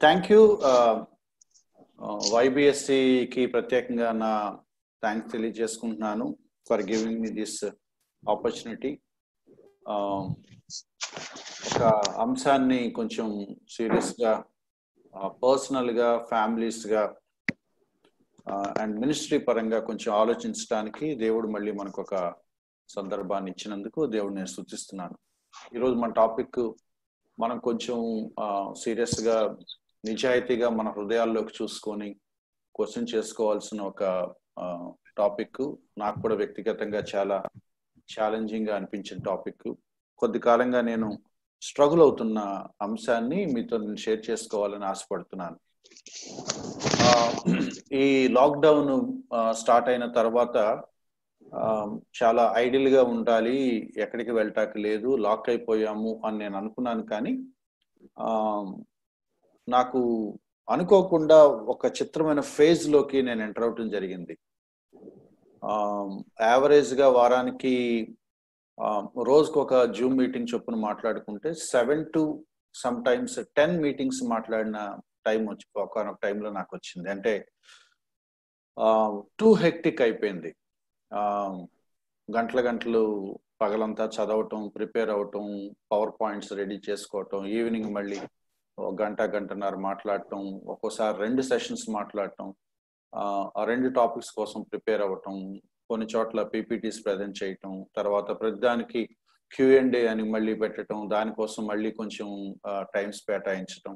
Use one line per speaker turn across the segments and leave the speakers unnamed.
Thank you. YBSCకి ప్రత్యేకంగా నా thanks తెలియజేసుకుంటున్నాను for giving me this opportunity. ఒక అంశాన్ని కొంచెం సీరియస్గా, పర్సనల్గా, ఫ్యామిలీస్గా అండ్ మినిస్ట్రీ పరంగా కొంచెం ఆలోచించడానికి దేవుడు మళ్ళీ మనకు ఒక సందర్భాన్ని ఇచ్చినందుకు దేవుడు నేను స్తుతిస్తున్నాను. ఈరోజు మన టాపిక్ మనం కొంచెం సీరియస్గా, నిజాయితీగా మన హృదయాల్లోకి చూసుకొని క్వశ్చన్ చేసుకోవాల్సిన ఒక టాపిక్. నాకు కూడా వ్యక్తిగతంగా చాలా ఛాలెంజింగ్గా అనిపించిన టాపిక్. కొద్ది కాలంగా నేను స్ట్రగుల్ అవుతున్న అంశాన్ని మీతో నేను షేర్ చేసుకోవాలని ఆశపడుతున్నాను. ఈ లాక్డౌన్ స్టార్ట్ అయిన తర్వాత చాలా ఐడియల్గా ఉండాలి, ఎక్కడికి వెళ్ళటానికి లేదు, లాక్ అయిపోయాము అని నేను అనుకున్నాను. కానీ నాకు అనుకోకుండా ఒక చిత్రమైన ఫేజ్ లోకి నేను ఎంటర్ అవటం జరిగింది. యావరేజ్గా వారానికి రోజుకు ఒక జూమ్ మీటింగ్ చొప్పున మాట్లాడుకుంటే 7 to sometimes 10 మీటింగ్స్ మాట్లాడిన టైం వచ్చి ఒక టైంలో నాకు వచ్చింది. అంటే టూ హెక్టిక్ అయిపోయింది. గంటలు పగలంతా చదవటం, ప్రిపేర్ అవటం, పవర్ పాయింట్స్ రెడీ చేసుకోవటం, ఈవినింగ్ మళ్ళీ గంటన్నర మాట్లాడటం, ఒక్కోసారి 2 సెషన్స్ మాట్లాడటం, ఆ 2 టాపిక్స్ కోసం ప్రిపేర్ అవ్వటం, కొన్ని చోట్ల పీపీటీస్ ప్రజెంట్ చేయటం, తర్వాత ప్రతిదానికి Q&A అని మళ్ళీ పెట్టడం, దానికోసం మళ్ళీ కొంచెం టైమ్స్ కేటాయించటం.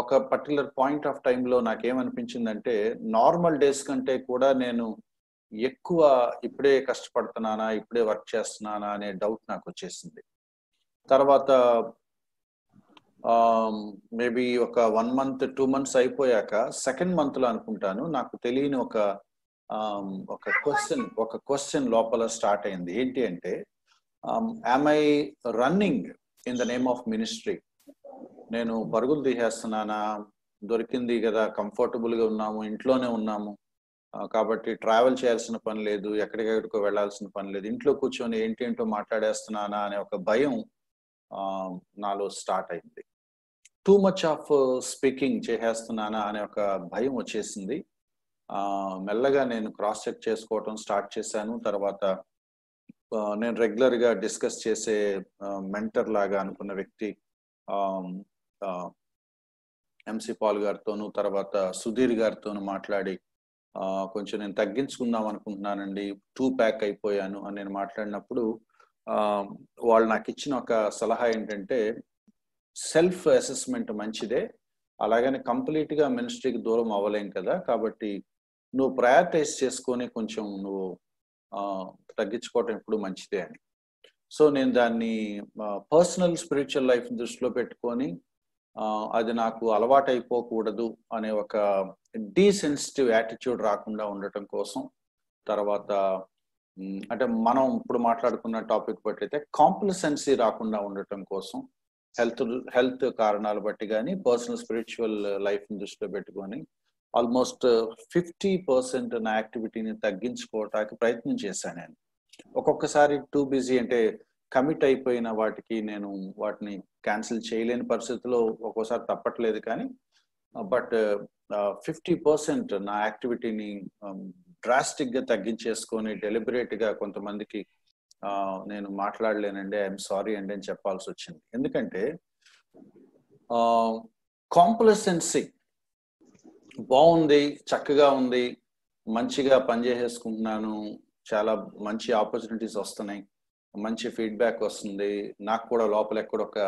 ఒక పర్టికులర్ పాయింట్ ఆఫ్ టైంలో నాకేమనిపించిందంటే, నార్మల్ డేస్ కంటే కూడా నేను ఎక్కువ ఇప్పుడే కష్టపడుతున్నానా, ఇప్పుడే వర్క్ చేస్తున్నానా అనే డౌట్ నాకు వచ్చేసింది. తర్వాత మేబీ ఒక 1 month 2 months అయిపోయాక సెకండ్ మంత్లో అనుకుంటాను, నాకు తెలియని ఒక క్వశ్చన్ లోపల స్టార్ట్ అయింది. ఏంటి అంటే, am I running in the name of ministry? నేను పరుగులు తీసేస్తున్నానా? దొరికింది కదా, కంఫర్టబుల్గా ఉన్నాము, ఇంట్లోనే ఉన్నాము కాబట్టి ట్రావెల్ చేయాల్సిన పని లేదు, ఎక్కడికెక్కడికో వెళ్లాల్సిన పని లేదు, ఇంట్లో కూర్చొని ఏంటేంటో మాట్లాడేస్తున్నానా అనే ఒక భయం నాలో స్టార్ట్ అయింది. టూ మచ్ ఆఫ్ స్పీకింగ్ చేసేస్తున్నానా అనే ఒక భయం వచ్చేసింది. మెల్లగా నేను క్రాస్ చెక్ చేసుకోవటం స్టార్ట్ చేశాను. తర్వాత నేను రెగ్యులర్గా డిస్కస్ చేసే మెంటర్ లాగా అనుకున్న వ్యక్తి MC పాల్ గారితోనూ, తర్వాత సుధీర్ గారితోనూ మాట్లాడి కొంచెం నేను తగ్గించుకుందాం అనుకుంటున్నానండి, 2 pack అయిపోయాను అని నేను మాట్లాడినప్పుడు వాళ్ళు నాకు ఇచ్చిన ఒక సలహా ఏంటంటే, సెల్ఫ్ అసెస్మెంట్ మంచిదే, అలాగని కంప్లీట్గా మినిస్ట్రీకి దూరం అవ్వలేం కదా, కాబట్టి నువ్వు ప్రయారిటైజ్ చేసుకొని కొంచెం నువ్వు తగ్గించుకోవటం ఎప్పుడు మంచిదే అని. సో నేను దాన్ని పర్సనల్ స్పిరిచువల్ లైఫ్ దృష్టిలో పెట్టుకొని అది నాకు అలవాటు అయిపోకూడదు అనే ఒక డీసెన్సిటివ్ యాటిట్యూడ్ రాకుండా ఉండటం కోసం, తర్వాత అంటే మనం ఇప్పుడు మాట్లాడుకున్న టాపిక్ బట్టి అయితే కాంప్లసెన్సీ రాకుండా ఉండటం కోసం, హెల్త్ కారణాలు బట్టి కానీ పర్సనల్ స్పిరిచువల్ లైఫ్ని దృష్టిలో పెట్టుకొని ఆల్మోస్ట్ 50% నా యాక్టివిటీని తగ్గించుకోవటానికి ప్రయత్నం చేశాను. నేను ఒక్కొక్కసారి టూ బిజీ, అంటే కమిట్ అయిపోయిన వాటికి నేను వాటిని క్యాన్సిల్ చేయలేని పరిస్థితిలో ఒక్కోసారి తప్పట్లేదు. కానీ బట్ 50% నా యాక్టివిటీని డ్రాస్టిక్గా తగ్గించేసుకొని డెలిబరేట్గా కొంతమందికి నేను మాట్లాడలేనండి, ఐఎమ్ సారీ అండి అని చెప్పాల్సి వచ్చింది. ఎందుకంటే కాంప్లసెన్సీ బాగుంది, చక్కగా ఉంది, మంచిగా పనిచేసేసుకుంటున్నాను, చాలా మంచి ఆపర్చునిటీస్ వస్తున్నాయి, మంచి ఫీడ్బ్యాక్ వస్తుంది, నాకు కూడా లోపల ఎక్కడ ఒక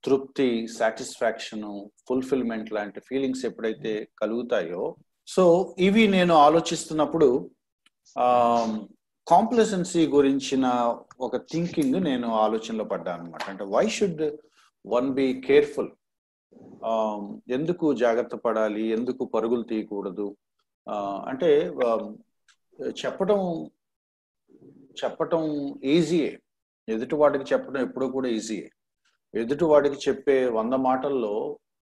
తృప్తి, సాటిస్ఫాక్షన్, ఫుల్ఫిల్మెంట్ లాంటి ఫీలింగ్స్ ఎప్పుడైతే కలుగుతాయో, సో ఇవి నేను ఆలోచిస్తున్నప్పుడు కాంప్లసెన్సీ గురించిన ఒక థింకింగ్ నేను ఆలోచనలో పడ్డాను అనమాట. అంటే why should one be careful? ఎందుకు జాగ్రత్త పడాలి, ఎందుకు పరుగులు తీయకూడదు? అంటే చెప్పటం ఈజీయే, ఎదుటివాడికి చెప్పడం ఎప్పుడూ కూడా ఈజీయే. ఎదుటివాడికి చెప్పే 100 మాటల్లో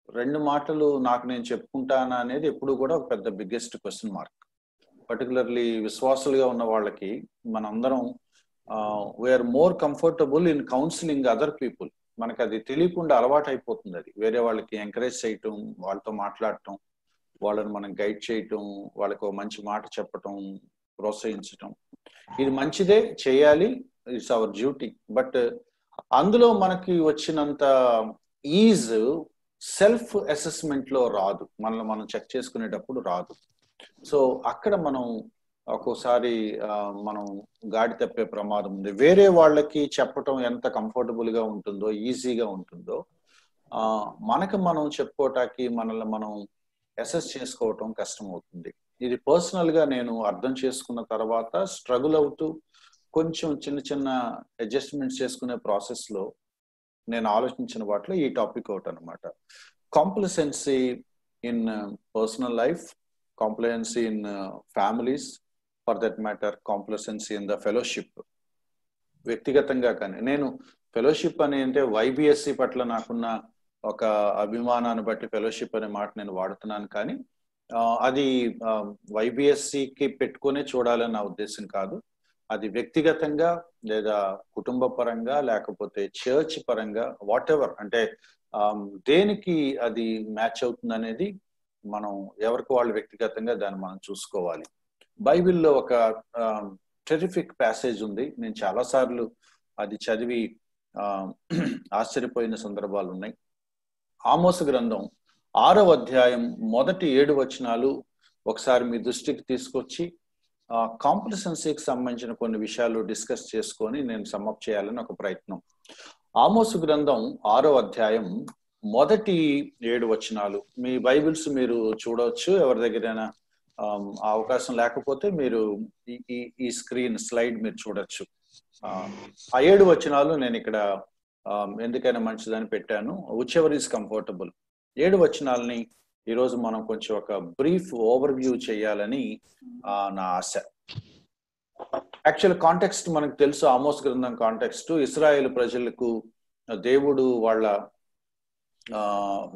2 మాటలు నాకు నేను చెప్పుకుంటానా అనేది ఎప్పుడు కూడా ఒక పెద్ద బిగ్గెస్ట్ క్వశ్చన్ మార్క్. పర్టికులర్లీ విశ్వాసులుగా ఉన్న వాళ్ళకి మనందరం we are more comfortable in counselling other people. మనకు అది తెలియకుండా అలవాటు అయిపోతుంది. అది వేరే వాళ్ళకి ఎంకరేజ్ చేయటం, వాళ్ళతో మాట్లాడటం, వాళ్ళని మనం గైడ్ చేయటం, వాళ్ళకు మంచి మాట చెప్పటం, ప్రోత్సహించటం, ఇది మంచిదే, చేయాలి, ఇట్స్ అవర్ డ్యూటీ. బట్ అందులో మనకి వచ్చినంత ఈజ్ సెల్ఫ్ అసెస్మెంట్ లో రాదు, మనల్ని మనం చెక్ చేసుకునేటప్పుడు రాదు. సో అక్కడ మనం ఒక్కోసారి మనం గాడి తప్పే ప్రమాదం ఉంది. వేరే వాళ్ళకి చెప్పటం ఎంత కంఫర్టబుల్ గా ఉంటుందో, ఈజీగా ఉంటుందో, మనకు మనం చెప్పుకోవటానికి, మనల్ని మనం అసెస్ చేసుకోవటం కష్టం అవుతుంది. ఇది పర్సనల్ గా నేను అర్థం చేసుకున్న తర్వాత స్ట్రగుల్ అవుతూ కొంచెం చిన్న చిన్న అడ్జస్ట్మెంట్స్ చేసుకునే ప్రాసెస్ లో నేను ఆలోచించిన వాటిలో ఈ టాపిక్ ఒకటి అనమాట. Complacency in personal life, complacency in families, for that matter complacency in the fellowship. వ్యక్తిగతంగా కానీ నేను ఫెలోషిప్ అని అంటే YBSC పట్ల నాకున్న ఒక అభిమానాన్ని బట్టి ఫెలోషిప్ అనే మాట నేను వాడుతున్నాను, కానీ అది YBSCకి పెట్టుకునే చూడాలని నా ఉద్దేశం కాదు. అది వ్యక్తిగతంగా లేదా కుటుంబ పరంగా లేకపోతే చర్చ్ పరంగా వాట్ ఎవర్, అంటే దేనికి అది మ్యాచ్ అవుతుంది అనేది మనం ఎవరికి వాళ్ళు వ్యక్తిగతంగా దాన్ని మనం చూసుకోవాలి. బైబిల్లో ఒక టెరిఫిక్ ప్యాసేజ్ ఉంది. నేను చాలాసార్లు అది చదివి ఆశ్చర్యపోయిన సందర్భాలు ఉన్నాయి. ఆమోసు గ్రంథం 6వ అధ్యాయం మొదటి 7 వచనాలు ఒకసారి మీ దృష్టికి తీసుకొచ్చి కాంప్లసెన్సీకి సంబంధించిన కొన్ని విషయాలు డిస్కస్ చేసుకొని నేను సమ్అప్ చేయాలని ఒక ప్రయత్నం. ఆమోసు గ్రంథం 6వ అధ్యాయం మొదటి 7 వచనాలు మీ బైబిల్స్ మీరు చూడవచ్చు. ఎవరి దగ్గరైనా ఆ అవకాశం లేకపోతే మీరు ఈ స్క్రీన్ స్లైడ్ మీరు చూడొచ్చు. ఆ 7 వచనాలు నేను ఇక్కడ ఎందుకైనా మంచిదని పెట్టాను. Which ever is comfortable. 7 వచనాలని ఈరోజు మనం కొంచెం ఒక బ్రీఫ్ ఓవర్వ్యూ చేయాలని నా ఆశ. యాక్చువల్ కాంటెక్స్ట్ మనకు తెలుసు. ఆమోస్ గ్రంథం కాంటెక్స్ట్ ఇశ్రాయేలు ప్రజలకు దేవుడు వాళ్ళ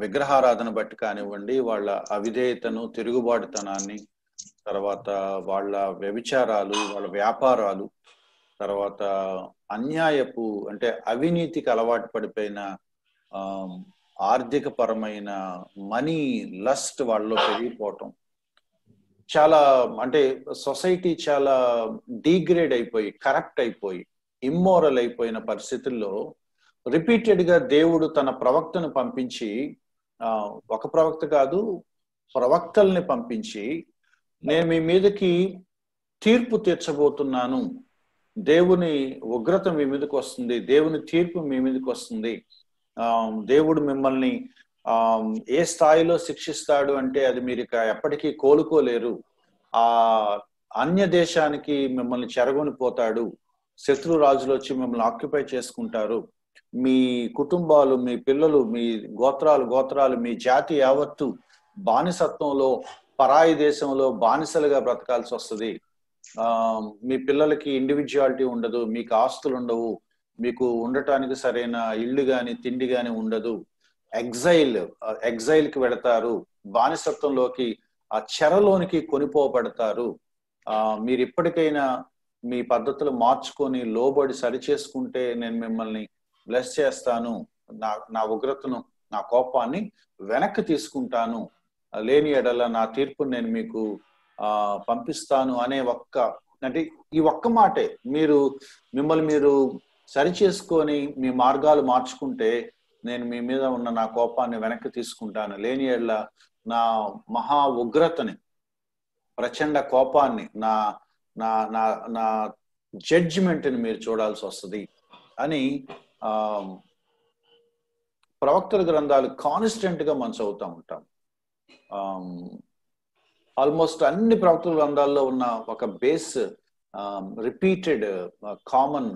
విగ్రహారాధన బట్టి కానివ్వండి, వాళ్ళ అవిధేయతను, తిరుగుబాటుతనాన్ని, తర్వాత వాళ్ళ వ్యభిచారాలు, వాళ్ళ వ్యాపారాలు, తర్వాత అన్యాయపు అంటే అవినీతికి అలవాటు పడిపోయిన ఆర్థిక పరమైన మనీ లస్ట్ వాళ్ళలో పెరిగిపోవటం, చాలా అంటే సొసైటీ చాలా డీగ్రేడ్ అయిపోయి, కరప్ట్ అయిపోయి, ఇమ్మోరల్ అయిపోయిన పరిస్థితుల్లో రిపీటెడ్ గా దేవుడు తన ప్రవక్తను పంపించి, ఒక ప్రవక్త కాదు ప్రవక్తల్ని పంపించి, నేను మీ మీదకి తీర్పు తీర్చబోతున్నాను, దేవుని ఉగ్రత మీ మీదకి వస్తుంది, దేవుని తీర్పు మీ మీదకి వస్తుంది, దేవుడు మిమ్మల్ని ఏ స్థాయిలో శిక్షిస్తాడు అంటే అది మీరు ఇక ఎప్పటికీ కోలుకోలేరు, ఆ అన్య దేశానికి మిమ్మల్ని చెరగొని పోతాడు, శత్రు రాజులు వచ్చి మిమ్మల్ని ఆక్యుపై చేసుకుంటారు, మీ కుటుంబాలు, మీ పిల్లలు, మీ గోత్రాలు, మీ జాతి యావత్తు బానిసత్వంలో, పరాయి దేశంలో బానిసలుగా బ్రతకాల్సి వస్తుంది, మీ పిల్లలకి ఇండివిజువాలిటీ ఉండదు, మీకు ఆస్తులు ఉండవు, మీకు ఉండటానికి సరైన ఇల్లు గాని తిండి గాని ఉండదు, ఎగ్జైల్కి వెడతారు, బానిసత్వంలోకి ఆ చెరలోనికి కొనిపోబడతారు, మీరు ఇప్పటికైనా మీ పద్ధతులు మార్చుకొని లోబడి సరిచేసుకుంటే నేను మిమ్మల్ని బ్లెస్ చేస్తాను, నా ఉగ్రతను, నా కోపాన్ని వెనక్కి తీసుకుంటాను, లేని ఎడల నా తీర్పుని నేను మీకు పంపిస్తాను అనే అంటే ఈ ఒక్క మాటే మిమ్మల్ని మీరు సరిచేసుకొని మీ మార్గాలు మార్చుకుంటే నేను మీ మీద ఉన్న నా కోపాన్ని వెనక్కి తీసుకుంటాను, లేని ఎడల నా మహా ఉగ్రతని, ప్రచండ కోపాన్ని, నా నా నా నా జడ్జిమెంట్ని మీరు చూడాల్సి వస్తుంది అని ప్రవక్తల గ్రంథాలు కాన్స్టెంట్ గా మనం చదువుతూ ఉంటాం. ఆల్మోస్ట్ అన్ని ప్రవక్తల గ్రంథాల్లో ఉన్న ఒక బేస్ రిపీటెడ్ కామన్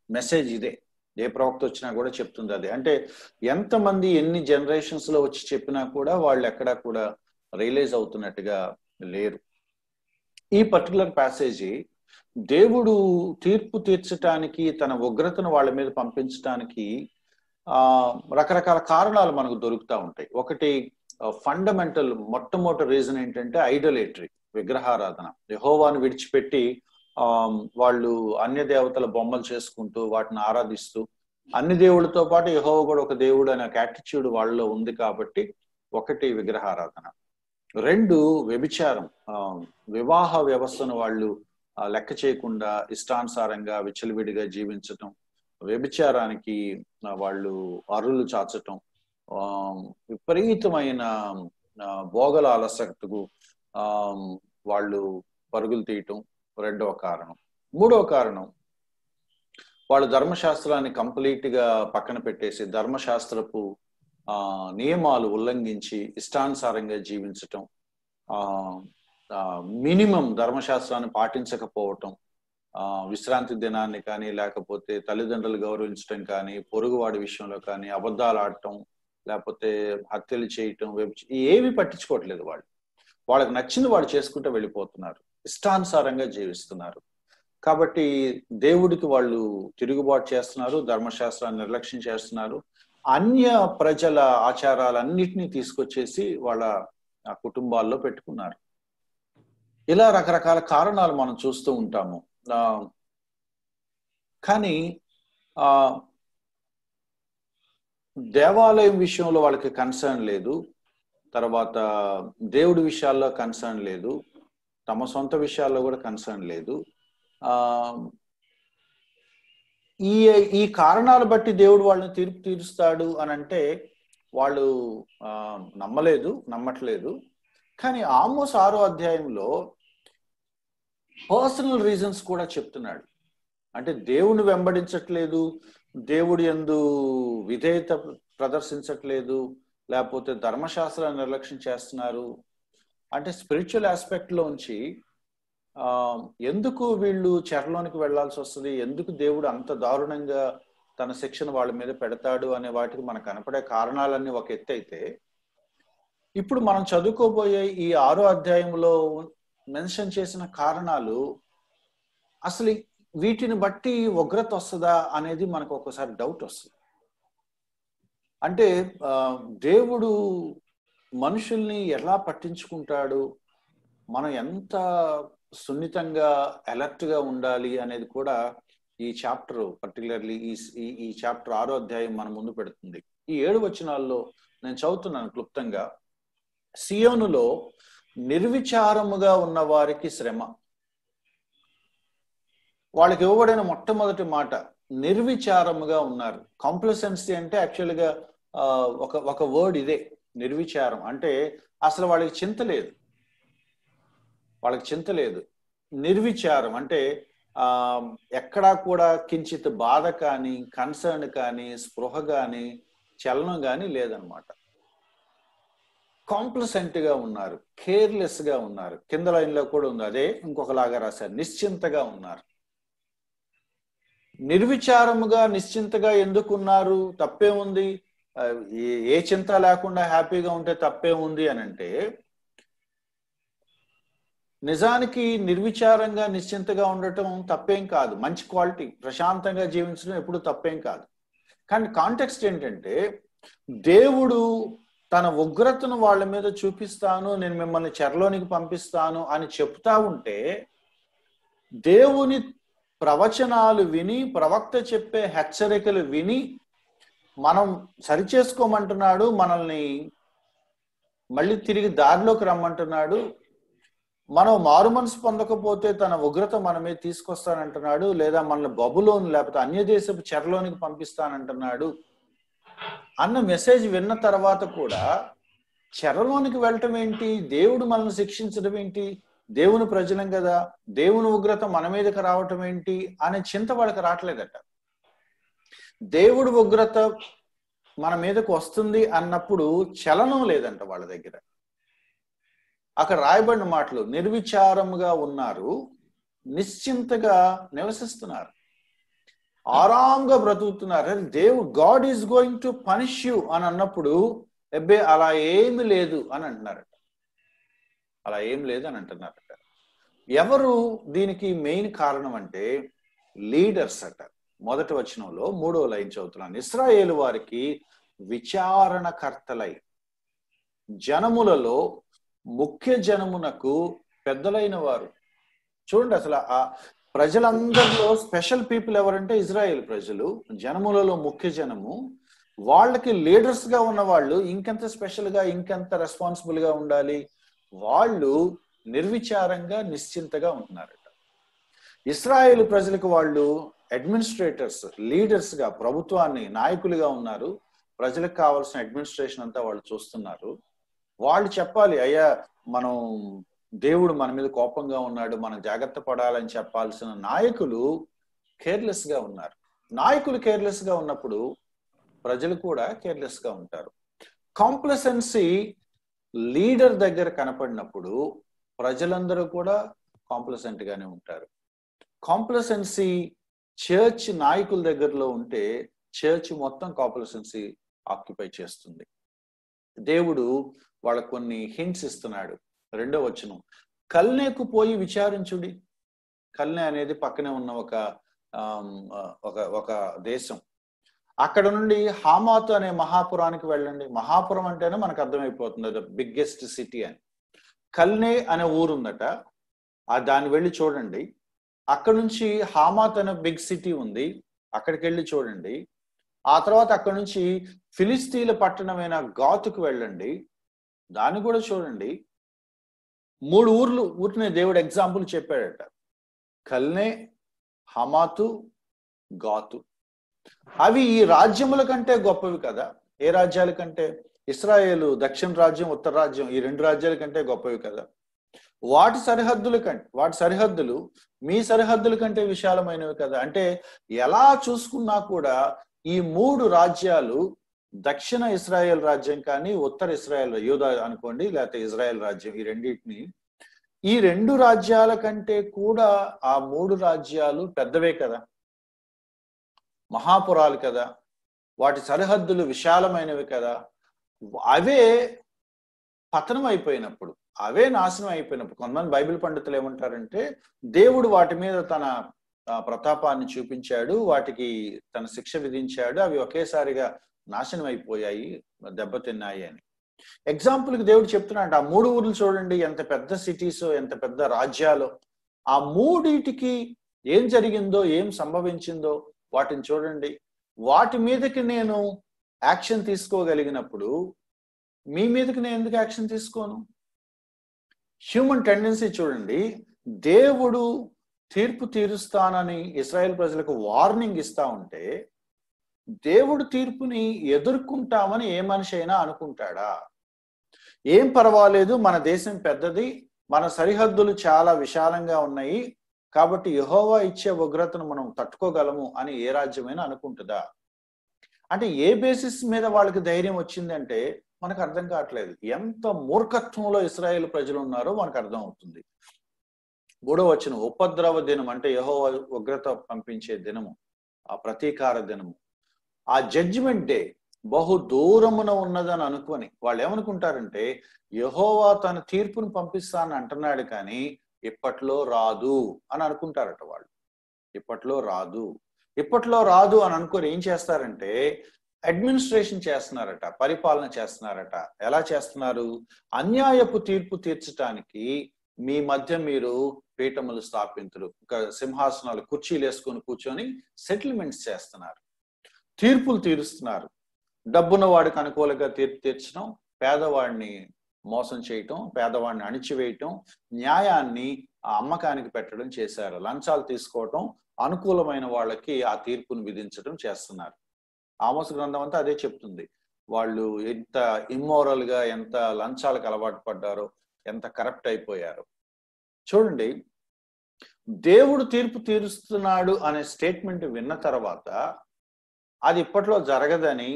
మెసేజ్ ఇదే. ఏ ప్రవక్త వచ్చినా కూడా చెప్తుంది అదే. అంటే ఎంతమంది ఎన్ని జనరేషన్స్ లో వచ్చి చెప్పినా కూడా వాళ్ళు ఎక్కడా కూడా రియలైజ్ అవుతున్నట్టుగా లేరు. ఈ పర్టికులర్ ప్యాసేజీ దేవుడు తీర్పు తీర్చడానికి, తన ఉగ్రతను వాళ్ళ మీద పంపించడానికి రకరకాల కారణాలు మనకు దొరుకుతూ ఉంటాయి. ఒకటి ఫండమెంటల్, మొట్టమొదటి రీజన్ ఏంటంటే ఐడోలేటరీ, విగ్రహారాధన. యెహోవాను విడిచిపెట్టి వాళ్ళు అన్య దేవతల బొమ్మలు చేసుకుంటూ వాటిని ఆరాధిస్తూ అన్ని దేవుళ్ళతో పాటు యెహోవా కూడా ఒక దేవుడు అనే ఒక యాటిట్యూడ్ వాళ్ళలో ఉంది కాబట్టి ఒకటి విగ్రహారాధన, రెండు వ్యభిచారం, వివాహ వ్యవస్థను వాళ్ళు లెక్క చేయకుండా ఇష్టానుసారంగా విచ్చలవిడిగా జీవించటం, వ్యభిచారానికి వాళ్ళు అరులు చాచటం, విపరీతమైన భోగల అలసటకు వాళ్ళు పరుగులు తీయటం రెండవ కారణం. మూడవ కారణం, వాళ్ళు ధర్మశాస్త్రాన్ని కంప్లీట్ గా పక్కన పెట్టేసి ధర్మశాస్త్రపు నియమాలు ఉల్లంఘించి ఇష్టానుసారంగా జీవించటం, మినిమం ధర్మశాస్త్రాన్ని పాటించకపోవటం, విశ్రాంతి దినాన్ని కానీ లేకపోతే తల్లిదండ్రులు గౌరవించటం కానీ పొరుగువాడి విషయంలో కానీ అబద్ధాలు ఆడటం లేకపోతే హత్యలు చేయటం ఏవి పట్టించుకోవట్లేదు. వాళ్ళకి నచ్చింది వాళ్ళు చేసుకుంటూ వెళ్ళిపోతున్నారు, ఇష్టానుసారంగా జీవిస్తున్నారు. కాబట్టి దేవుడికి వాళ్ళు తిరుగుబాటు చేస్తున్నారు, ధర్మశాస్త్రాన్ని నిర్లక్ష్యం చేస్తున్నారు, అన్య ప్రజల ఆచారాలన్నిటినీ తీసుకొచ్చేసి వాళ్ళ కుటుంబాల్లో పెట్టుకున్నారు. ఇలా రకరకాల కారణాలు మనం చూస్తూ ఉంటాము. కానీ దేవాలయం విషయంలో వాళ్ళకి కన్సర్న్ లేదు, తర్వాత దేవుడి విషయాల్లో కన్సర్న్ లేదు, తమ సొంత విషయాల్లో కూడా కన్సర్న్ లేదు. ఈ కారణాలు బట్టి దేవుడు వాళ్ళని తీర్పు తీరుస్తాడు అని అంటే వాళ్ళు నమ్మట్లేదు. కానీ ఆమోస్ 6వ అధ్యాయంలో పర్సనల్ రీజన్స్ కూడా చెప్తున్నాడు. అంటే దేవుని వెంబడించట్లేదు, దేవుడి యందు విధేయత ప్రదర్శించట్లేదు, లేకపోతే ధర్మశాస్త్రాన్ని నిర్లక్ష్యం చేస్తున్నారు అంటే స్పిరిచువల్ ఆస్పెక్ట్ లోంచి ఎందుకు వీళ్ళు చెరలోనికి వెళ్లాల్సి వస్తుంది, ఎందుకు దేవుడు అంత దారుణంగా తన శిక్షను వాళ్ళ మీద పెడతాడు అనే వాటికి మనకు కనపడే కారణాలన్నీ ఒక ఎత్తు అయితే, ఇప్పుడు మనం చదువుకోబోయే ఈ 6వ అధ్యాయంలో మెన్షన్ చేసిన కారణాలు అసలు వీటిని బట్టి ఉగ్రత వస్తుందా అనేది మనకు ఒక్కోసారి డౌట్ వస్తుంది. అంటే దేవుడు మనుషుల్ని ఎలా పట్టించుకుంటాడు, మనం ఎంత సున్నితంగా అలర్ట్ గా ఉండాలి అనేది కూడా ఈ చాప్టర్ పర్టికులర్లీ ఈ చాప్టర్ 6వ అధ్యాయం మన ముందు పెడుతుంది. ఈ 7 వచనాల్లో నేను చదువుతున్నాను క్లుప్తంగా. సియోనులో నిర్విచారముగా ఉన్న వారికి శ్రమ. వాళ్ళకి ఇవ్వబడిన మొట్టమొదటి మాట నిర్విచారముగా ఉన్నారు. కాంప్లసెన్సీ అంటే యాక్చువల్గా ఒక వర్డ్ ఇదే, నిర్విచారం అంటే అసలు వాళ్ళకి చింత లేదు. నిర్విచారం అంటే ఎక్కడా కూడా కించిత్ బాధ కానీ కన్సర్న్ కానీ స్పృహ కానీ చలనం కానీ లేదనమాట. కాంప్లసెంట్ గా ఉన్నారు, కేర్లెస్ గా ఉన్నారు. కింద లైన్లో కూడా ఉంది అదే, ఇంకొకలాగా రాశారు, నిశ్చింతగా ఉన్నారు. నిర్విచారముగా నిశ్చింతగా ఎందుకున్నారు? తప్పే ఉంది, ఏ చింత లేకుండా హ్యాపీగా ఉంటే తప్పే ఉంది అని అంటే, నిజానికి నిర్విచారంగా నిశ్చింతగా ఉండటం తప్పేం కాదు, మంచి క్వాలిటీ. ప్రశాంతంగా జీవించడం ఎప్పుడు తప్పేం కాదు. కానీ కాంటెక్స్ట్ ఏంటంటే, దేవుడు తన ఉగ్రతను వాళ్ళ మీద చూపిస్తాను, నేను మిమ్మల్ని చెరలోనికి పంపిస్తాను అని చెప్తా ఉంటే, దేవుని ప్రవచనాలు విని ప్రవక్త చెప్పే హెచ్చరికలు విని మనం సరిచేసుకోమంటున్నాడు, మనల్ని మళ్ళీ తిరిగి దారిలోకి రమ్మంటున్నాడు, మనం మారు మనసు పొందకపోతే తన ఉగ్రత మన మీద తీసుకొస్తానంటున్నాడు, లేదా మనల్ని బబులోను లేకపోతే అన్య దేశపు చెరలోనికి పంపిస్తానంటున్నాడు అన్న మెసేజ్ విన్న తర్వాత కూడా చెరలోనికి వెళ్ళటం ఏంటి, దేవుడు మనల్ని శిక్షించడం ఏంటి, దేవుని ప్రజలం కదా, దేవుని ఉగ్రత మన మీదకి రావటం ఏంటి అనే చింత వాళ్ళకి రావట్లేదట. దేవుడు ఉగ్రత మన మీదకు వస్తుంది అన్నప్పుడు చలనం లేదంట వాళ్ళ దగ్గర. అక్కడ రాయబడిన మాటలు, నిర్విచారముగా ఉన్నారు, నిశ్చింతగా నివసిస్తున్నారు, ఆరాంగా బ్రతుకుతున్నారు. God is going to punish you అని అన్నప్పుడు ఎబ్బే అలా ఏమి లేదు అని అంటున్నారట. ఎవరు దీనికి మెయిన్ కారణం అంటే లీడర్స్ అట. మొదటి వచనంలో 3వ లైన్ చదువుతున్నాను. ఇశ్రాయేలు వారికి విచారణకర్తలై జనములలో ముఖ్య జనమునకు పెద్దలైన వారు. చూడండి, అసలు ప్రజలందరిలో స్పెషల్ పీపుల్ ఎవరంటే ఇజ్రాయెల్ ప్రజలు, జనములలో ముఖ్య జనము. వాళ్ళకి లీడర్స్ గా ఉన్న వాళ్ళు ఇంకెంత స్పెషల్ గా, ఇంకెంత రెస్పాన్సిబుల్ గా ఉండాలి. వాళ్ళు నిర్విచారంగా నిశ్చింతగా ఉంటున్నారట. ఇస్రాయేల్ ప్రజలకు వాళ్ళు అడ్మినిస్ట్రేటర్స్, లీడర్స్ గా, ప్రభుత్వాన్ని నాయకులుగా ఉన్నారు. ప్రజలకు కావాల్సిన అడ్మినిస్ట్రేషన్ అంతా వాళ్ళు చూస్తున్నారు. వాళ్ళు చెప్పాలి, అయ్యా మనం దేవుడు మన మీద కోపంగా ఉన్నాడు, మనం జాగ్రత్త పడాలని చెప్పాల్సిన నాయకులు కేర్లెస్ గా ఉన్నారు. నాయకులు కేర్లెస్ గా ఉన్నప్పుడు ప్రజలు కూడా కేర్లెస్ గా ఉంటారు. కాంప్లసెన్సీ లీడర్ దగ్గర కనపడినప్పుడు ప్రజలందరూ కూడా కాంప్లసెంట్ గానే ఉంటారు. కాంప్లసెన్సీ చర్చ్ నాయకుల దగ్గరలో ఉంటే చర్చ్ మొత్తం కాంప్లసెన్సీ ఆక్యుపై చేస్తుంది. దేవుడు వాళ్ళకు కొన్ని హింట్స్ ఇస్తున్నాడు. 2వ వచనం, కల్నేకు పోయి విచారించుడి. కల్నే అనేది పక్కనే ఉన్న ఒక దేశం. అక్కడ నుండి హామాతు అనే మహాపురానికి వెళ్ళండి. మహాపురం అంటేనే మనకు అర్థమైపోతుంది, అది బిగ్గెస్ట్ సిటీ అని. కల్నే అనే ఊరు ఉందట, దాన్ని వెళ్ళి చూడండి. అక్కడ నుంచి హామాత్ అనే బిగ్ సిటీ ఉంది, అక్కడికి వెళ్ళి చూడండి. ఆ తర్వాత అక్కడ నుంచి ఫిలిస్తీన్ల పట్టణమైన గాతుకు వెళ్ళండి, దాన్ని కూడా చూడండి. 3 ఊరిని దేవుడు ఎగ్జాంపుల్ చెప్పాడట, కల్నే, హమాతు, గాతు. అవి ఈ రాజ్యముల కంటే గొప్పవి కదా. ఏ రాజ్యాల కంటే? ఇశ్రాయేలు దక్షిణ రాజ్యం, ఉత్తర రాజ్యం, ఈ 2 రాజ్యాల కంటే గొప్పవి కదా. వాటి సరిహద్దులు మీ సరిహద్దుల కంటే విశాలమైనవి కదా. అంటే ఎలా చూసుకున్నా కూడా ఈ 3 రాజ్యాలు, దక్షిణ ఇశ్రాయేల్ రాజ్యం కానీ, ఉత్తర ఇశ్రాయేల్, యూదా అనుకోండి, లేకపోతే ఇజ్రాయెల్ రాజ్యం, ఈ రెండింటిని, ఈ 2 రాజ్యాల కంటే కూడా ఆ 3 రాజ్యాలు పెద్దవే కదా, మహాపురాలు కదా, వాటి సరిహద్దులు విశాలమైనవి కదా. అవే పతనం అయిపోయినప్పుడు, అవే నాశనం అయిపోయినప్పుడు, కొంతమంది బైబిల్ పండితులు ఏమంటారంటే, దేవుడు వాటి మీద తన ప్రతాపాన్ని చూపించాడు, వాటికి తన శిక్ష విధించాడు, అవి ఒకేసారిగా నాశనం అయిపోయాయి, దెబ్బతిన్నాయి అని. ఎగ్జాంపుల్కి దేవుడు చెప్తున్నాడు, ఆ 3 ఊర్లు చూడండి, ఎంత పెద్ద సిటీస్, ఎంత పెద్ద రాజ్యాలు. ఆ 3టికి ఏం జరిగిందో, ఏం సంభవించిందో వాటిని చూడండి. వాటి మీదకి నేను యాక్షన్ తీసుకోగలిగినప్పుడు మీ మీదకి నేను ఎందుకు యాక్షన్ తీసుకోను? హ్యూమన్ టెండెన్సీ చూడండి. దేవుడు తీర్పు తీరుస్తానని ఇశ్రాయేల్ ప్రజలకు వార్నింగ్ ఇస్తా ఉంటే, దేవుడు తీర్పుని ఎదుర్కొంటామని ఏ మనిషి అయినా అనుకుంటాడా? ఏం పర్వాలేదు, మన దేశం పెద్దది, మన సరిహద్దులు చాలా విశాలంగా ఉన్నాయి, కాబట్టి యెహోవా ఇచ్చే ఉగ్రతను మనం తట్టుకోగలము అని ఏ రాజ్యమైనా అనుకుంటుందా? అంటే ఏ బేసిస్ మీద వాళ్ళకి ధైర్యం వచ్చిందంటే మనకు అర్థం కావట్లేదు. ఎంత మూర్ఖత్వంలో ఇశ్రాయేల్ ప్రజలు ఉన్నారో మనకు అర్థం అవుతుంది. 3వ వచనం, ఉపద్రవ దినం అంటే యెహోవా ఉగ్రత పంపించే దినము, ఆ ప్రతీకార దినము, ఆ జడ్జిమెంట్ డే బహు దూరమున ఉన్నదని అనుకొని వాళ్ళు ఏమనుకుంటారంటే, యెహోవా తన తీర్పును పంపిస్తానని అంటున్నాడు కానీ ఇప్పట్లో రాదు అని అనుకుంటారట వాళ్ళు. ఇప్పట్లో రాదు అని అనుకొని ఏం చేస్తారంటే అడ్మినిస్ట్రేషన్ చేస్తున్నారట, పరిపాలన చేస్తున్నారట. ఎలా చేస్తున్నారు? అన్యాయపు తీర్పు తీర్చడానికి మీ మధ్య మీరు పీఠములు స్థాపింతులు, సింహాసనాలు, కుర్చీలు వేసుకొని కూర్చొని సెటిల్మెంట్స్ చేస్తున్నారు, తీర్పులు తీరుస్తున్నారు. డబ్బున్న వాడికి అనుకూలంగా తీర్పు తీర్చడం, పేదవాడిని మోసం చేయటం, పేదవాడిని అణిచివేయటం, న్యాయాన్ని అమ్మకానికి పెట్టడం చేశారు. లంచాలు తీసుకోవటం, అనుకూలమైన వాళ్ళకి ఆ తీర్పును విధించడం చేస్తున్నారు. ఆమోస్ గ్రంథం అంతా అదే చెప్తుంది. వాళ్ళు ఎంత ఇమ్మోరల్ గా, ఎంత లంచాలకు అలవాటు పడ్డారో, ఎంత కరప్ట్ అయిపోయారో చూడండి. దేవుడు తీర్పు తీరుస్తున్నాడు అనే స్టేట్మెంట్ విన్న తర్వాత అది ఇప్పట్లో జరగదని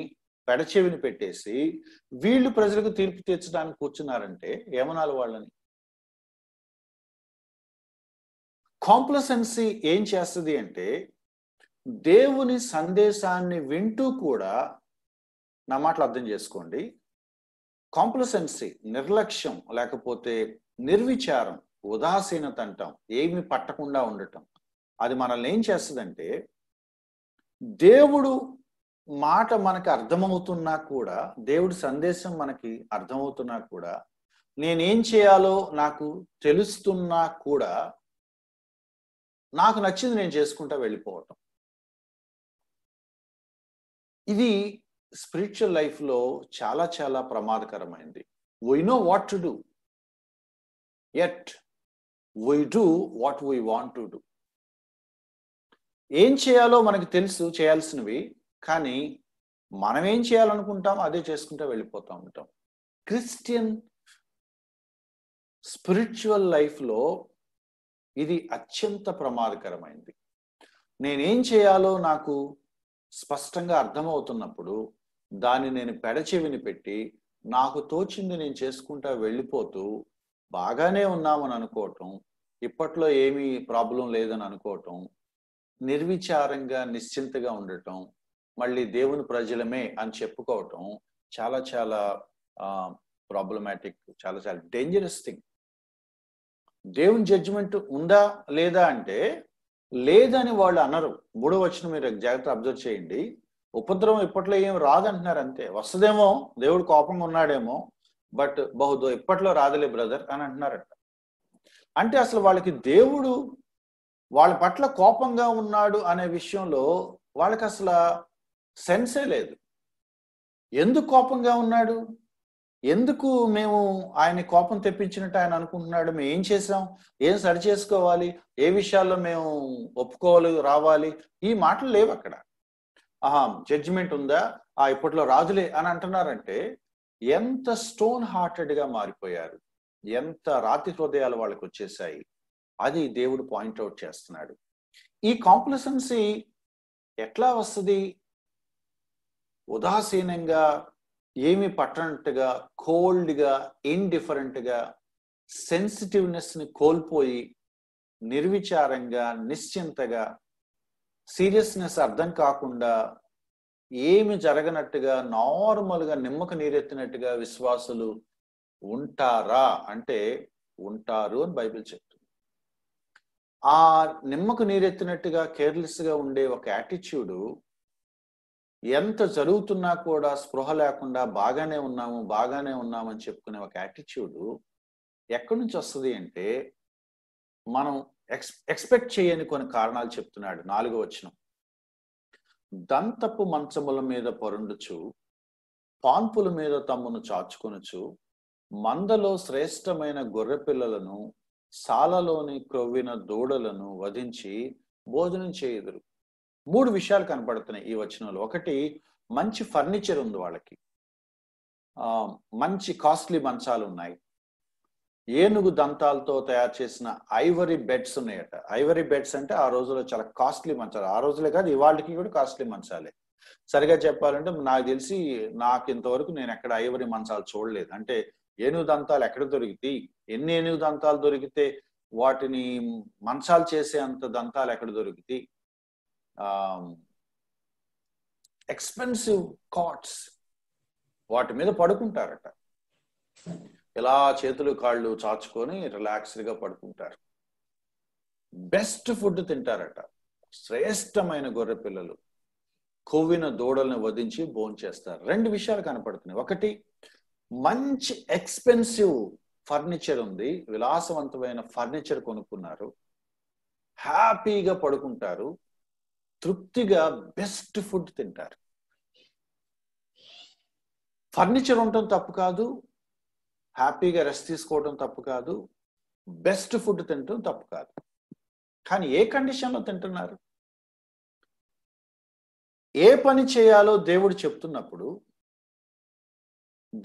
పెడచెవిని పెట్టేసి వీళ్ళు ప్రజలకు తీర్పు తీర్చడానికి కూర్చున్నారంటే ఏమనాలి వాళ్ళని? కాంప్లసెన్సీ ఏం చేస్తుంది అంటే, దేవుని సందేశాన్ని వింటూ కూడా, నా మాటలు అర్థం చేసుకోండి, కాంప్లసెన్సీ నిర్లక్ష్యం, లేకపోతే నిర్విచారం, ఉదాసీనత అంటాం, ఏమి పట్టకుండా ఉండటం, అది మనల్ని ఏం చేస్తుందంటే, దేవుడు మాట మనకి అర్థమవుతున్నా కూడా, దేవుడి సందేశం మనకి అర్థమవుతున్నా కూడా, నేనేం చేయాలో నాకు తెలుస్తున్నా కూడా నాకు నచ్చింది నేను చేసుకుంటా వెళ్ళిపోవటం. ఇది స్పిరిచువల్ లైఫ్లో చాలా చాలా ప్రమాదకరమైంది. We know what to do, yet we do what we want to do. ఏం చేయాలో మనకు తెలుసు చేయాల్సినవి, కానీ మనం ఏం చేయాలనుకుంటాం అదే చేసుకుంటూ వెళ్ళిపోతూ ఉంటాం. క్రిస్టియన్ స్పిరిచువల్ లైఫ్లో ఇది అత్యంత ప్రమాదకరమైంది. నేనేం చేయాలో నాకు స్పష్టంగా అర్థమవుతున్నప్పుడు దాన్ని నేను పెడచెవిని పెట్టి నాకు తోచింది నేను చేసుకుంటా వెళ్ళిపోతూ బాగానే ఉన్నామని అనుకోవటం, ఇప్పట్లో ఏమీ ప్రాబ్లం లేదని అనుకోవటం, నిర్విచారంగా నిశ్చింతగా ఉండటం, మళ్ళీ దేవుని ప్రజలమే అని చెప్పుకోవటం చాలా చాలా ప్రాబ్లమాటిక్, చాలా చాలా డేంజరస్ థింగ్. దేవుని జడ్జిమెంట్ ఉందా లేదా అంటే లేదని వాళ్ళు అనరు. 3వ వచనం మీరు జాగ్రత్త అబ్జర్వ్ చేయండి. ఉపద్రవం ఇప్పట్లో ఏం రాదంటున్నారు, అంతే. వస్తుందేమో, దేవుడు కోపంగా ఉన్నాడేమో, బట్ బహుదో ఇప్పట్లో రాదులే బ్రదర్ అని అంటున్నారట. అంటే అసలు వాళ్ళకి దేవుడు వాళ్ళ పట్ల కోపంగా ఉన్నాడు అనే విషయంలో వాళ్ళకి అసలు సెన్సే లేదు. ఎందుకు కోపంగా ఉన్నాడు, ఎందుకు మేము ఆయన కోపం తెప్పించినట్టు ఆయన అనుకుంటున్నాడు, మేము ఏం చేసాం, ఏం సరి చేసుకోవాలి, ఏ విషయాల్లో మేము ఒప్పుకోవాలి రావాలి, ఈ మాటలు లేవు అక్కడ. జడ్జిమెంట్ ఉందా, ఇప్పట్లో రాజులే అని అంటున్నారంటే ఎంత స్టోన్ హార్టెడ్గా మారిపోయారు, ఎంత రాతి హృదయాలు వాళ్ళకి వచ్చేసాయి. అది దేవుడు పాయింట్అవుట్ చేస్తున్నాడు. ఈ కాంప్లసెన్సీ ఎట్లా వస్తుంది? ఉదాసీనంగా, ఏమి పట్టనట్టుగా, కోల్డ్గా, ఇండిఫరెంట్గా, సెన్సిటివ్నెస్ని కోల్పోయి నిర్విచారంగా, నిశ్చింతగా, సీరియస్నెస్ అర్థం కాకుండా, ఏమి జరగనట్టుగా నార్మల్గా నిమ్మకు నీరెత్తినట్టుగా విశ్వాసులు ఉంటారా అంటే ఉంటారు అని బైబిల్ చెప్తుంది. ఆ నిమ్మకు నీరెత్తినట్టుగా కేర్లెస్గా ఉండే ఒక యాటిట్యూడు ఎంత జరుగుతున్నా కూడా స్పృహ లేకుండా బాగానే ఉన్నాము అని చెప్పుకునే ఒక యాటిట్యూడు ఎక్కడి నుంచి వస్తుంది అంటే మనం ఎక్స్పెక్ట్ చేయని కొన్ని కారణాలు చెప్తున్నాడు. 4వ వచనం, దంతపు మంచముల మీద పొరుండుచు, పాన్పుల మీద తమ్మును చాచుకొనుచు, మందలో శ్రేష్టమైన గొర్రె పిల్లలను, సాలలోని క్రొవ్విన దూడలను వధించి భోజనం చేయుదురు. 3 విషయాలు కనపడుతున్నాయి ఈ వచనంలో. ఒకటి, మంచి ఫర్నిచర్ ఉంది వాళ్ళకి, మంచి కాస్ట్లీ మంచాలు ఉన్నాయి, ఏనుగు దంతాలతో తయారు చేసిన ఐవరీ బెడ్స్ ఉన్నాయట. ఐవరీ బెడ్స్ అంటే ఆ రోజుల్లో చాలా కాస్ట్లీ మంచాలు. ఆ రోజులే కాదు, ఇవాళకి కూడా కాస్ట్లీ మంచాలే. సరిగా చెప్పాలంటే నాకు తెలిసి, నాకు ఇంతవరకు నేను ఎక్కడ ఐవరీ మంచాలు చూడలేదు. అంటే ఏనుగు దంతాలు ఎక్కడ దొరికితాయి, ఎన్ని ఏనుగు దంతాలు దొరికితే వాటిని మంచాలు చేసే అంత దంతాలు ఎక్కడ దొరికితాయి? ఎక్స్పెన్సివ్ కాట్స్, వాటి మీద పడుకుంటారట. ఇలా చేతులు కాళ్ళు చాచుకొని రిలాక్స్డ్గా పడుకుంటారు. బెస్ట్ ఫుడ్ తింటారట, శ్రేష్టమైన గొర్రె పిల్లలు, కొవ్విన దూడలను వధించి భోంచేస్తారు. 2 విషయాలు కనపడుతున్నాయి. ఒకటి, మంచి ఎక్స్పెన్సివ్ ఫర్నిచర్ ఉంది, విలాసవంతమైన ఫర్నిచర్ కొనుక్కున్నారు, హ్యాపీగా పడుకుంటారు, తృప్తిగా బెస్ట్ ఫుడ్ తింటారు. ఫర్నిచర్ ఉండటం తప్పు కాదు, హ్యాపీగా రెస్ట్ తీసుకోవడం తప్పు కాదు, బెస్ట్ ఫుడ్ తినటం తప్పు కాదు. కానీ ఏ కండిషన్లో తింటున్నారు? ఏ పని చేయాలో దేవుడు చెప్తున్నప్పుడు,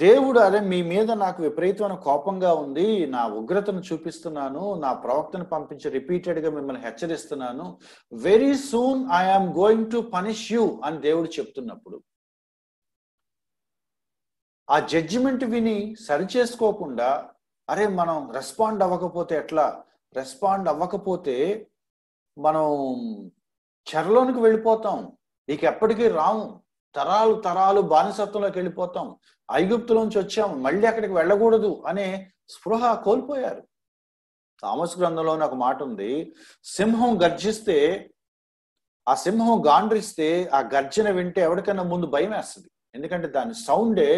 దేవుడు అరే మీ మీద నాకు విపరీతమైన కోపంగా ఉంది, నా ఉగ్రతను చూపిస్తున్నాను, నా ప్రవక్తను పంపించి రిపీటెడ్గా మిమ్మల్ని హెచ్చరిస్తున్నాను, very soon I am going to punish you అని దేవుడు చెప్తున్నప్పుడు, ఆ జడ్జిమెంట్ విని సరిచేసుకోకుండా అరే మనం రెస్పాండ్ అవ్వకపోతే ఎట్లా, రెస్పాండ్ అవ్వకపోతే మనం చెరలోనికి వెళ్ళిపోతాం, ఇక ఎప్పటికీ రాము, తరాలు తరాలు బానిసత్వంలోకి వెళ్ళిపోతాం, ఐగుప్తులోంచి వచ్చాము మళ్ళీ అక్కడికి వెళ్ళకూడదు అనే స్పృహ కోల్పోయారు. ఆమోస్ గ్రంథంలోని ఒక మాట ఉంది, సింహం గర్జిస్తే, ఆ సింహం గాండ్రిస్తే ఆ గర్జన వింటే ఎవరికైనా ముందు భయం వేస్తుంది. ఎందుకంటే దాని సౌండే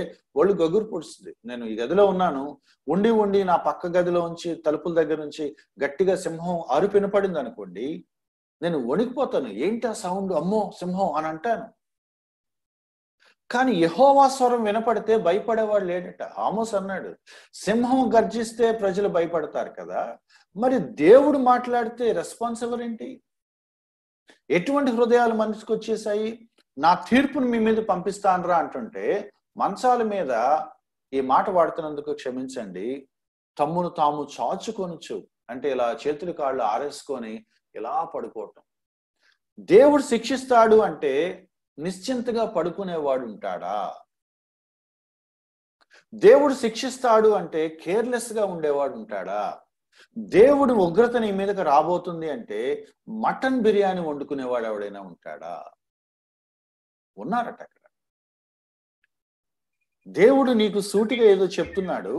ఒళ్ళు గగురు పొడుస్తుంది. నేను ఈ గదిలో ఉన్నాను, ఉండి నా పక్క గదిలో నుంచి తలుపుల దగ్గర నుంచి గట్టిగా సింహం అరుపు వినపడింది అనుకోండి, నేను వణికిపోతాను. ఏంటి ఆ సౌండ్, అమ్మో సింహం అని అంటాను. కానీ యెహోవా స్వరం వినపడితే భయపడేవాడు లేడట. ఆమోస్ అన్నాడు, సింహం గర్జిస్తే ప్రజలు భయపడతారు కదా, మరి దేవుడు మాట్లాడితే రెస్పాన్స్ ఎవరేంటి? ఎటువంటి హృదయాలు మనసుకు వచ్చేసాయి? నా తీర్పును మీ మీద పంపిస్తానరా అంటుంటే, మంచాల మీద ఈ మాట వాడుతున్నందుకు క్షమించండి, తమ్మును తాము చాచుకొనుచు అంటే ఇలా చేతులు కాళ్ళు ఆరేసుకొని ఇలా పడుకోవటం. దేవుడు శిక్షిస్తాడు అంటే నిశ్చింతగా పడుకునేవాడు ఉంటాడా? దేవుడు శిక్షిస్తాడు అంటే కేర్లెస్ గా ఉండేవాడు ఉంటాడా? దేవుడు ఉగ్రత నీ మీదకి రాబోతుంది అంటే మటన్ బిర్యానీ వండుకునేవాడు ఎవడైనా ఉంటాడా? ఉన్నారట అక్కడ. దేవుడు నీకు సూటిగా ఏదో చెప్తున్నాడు.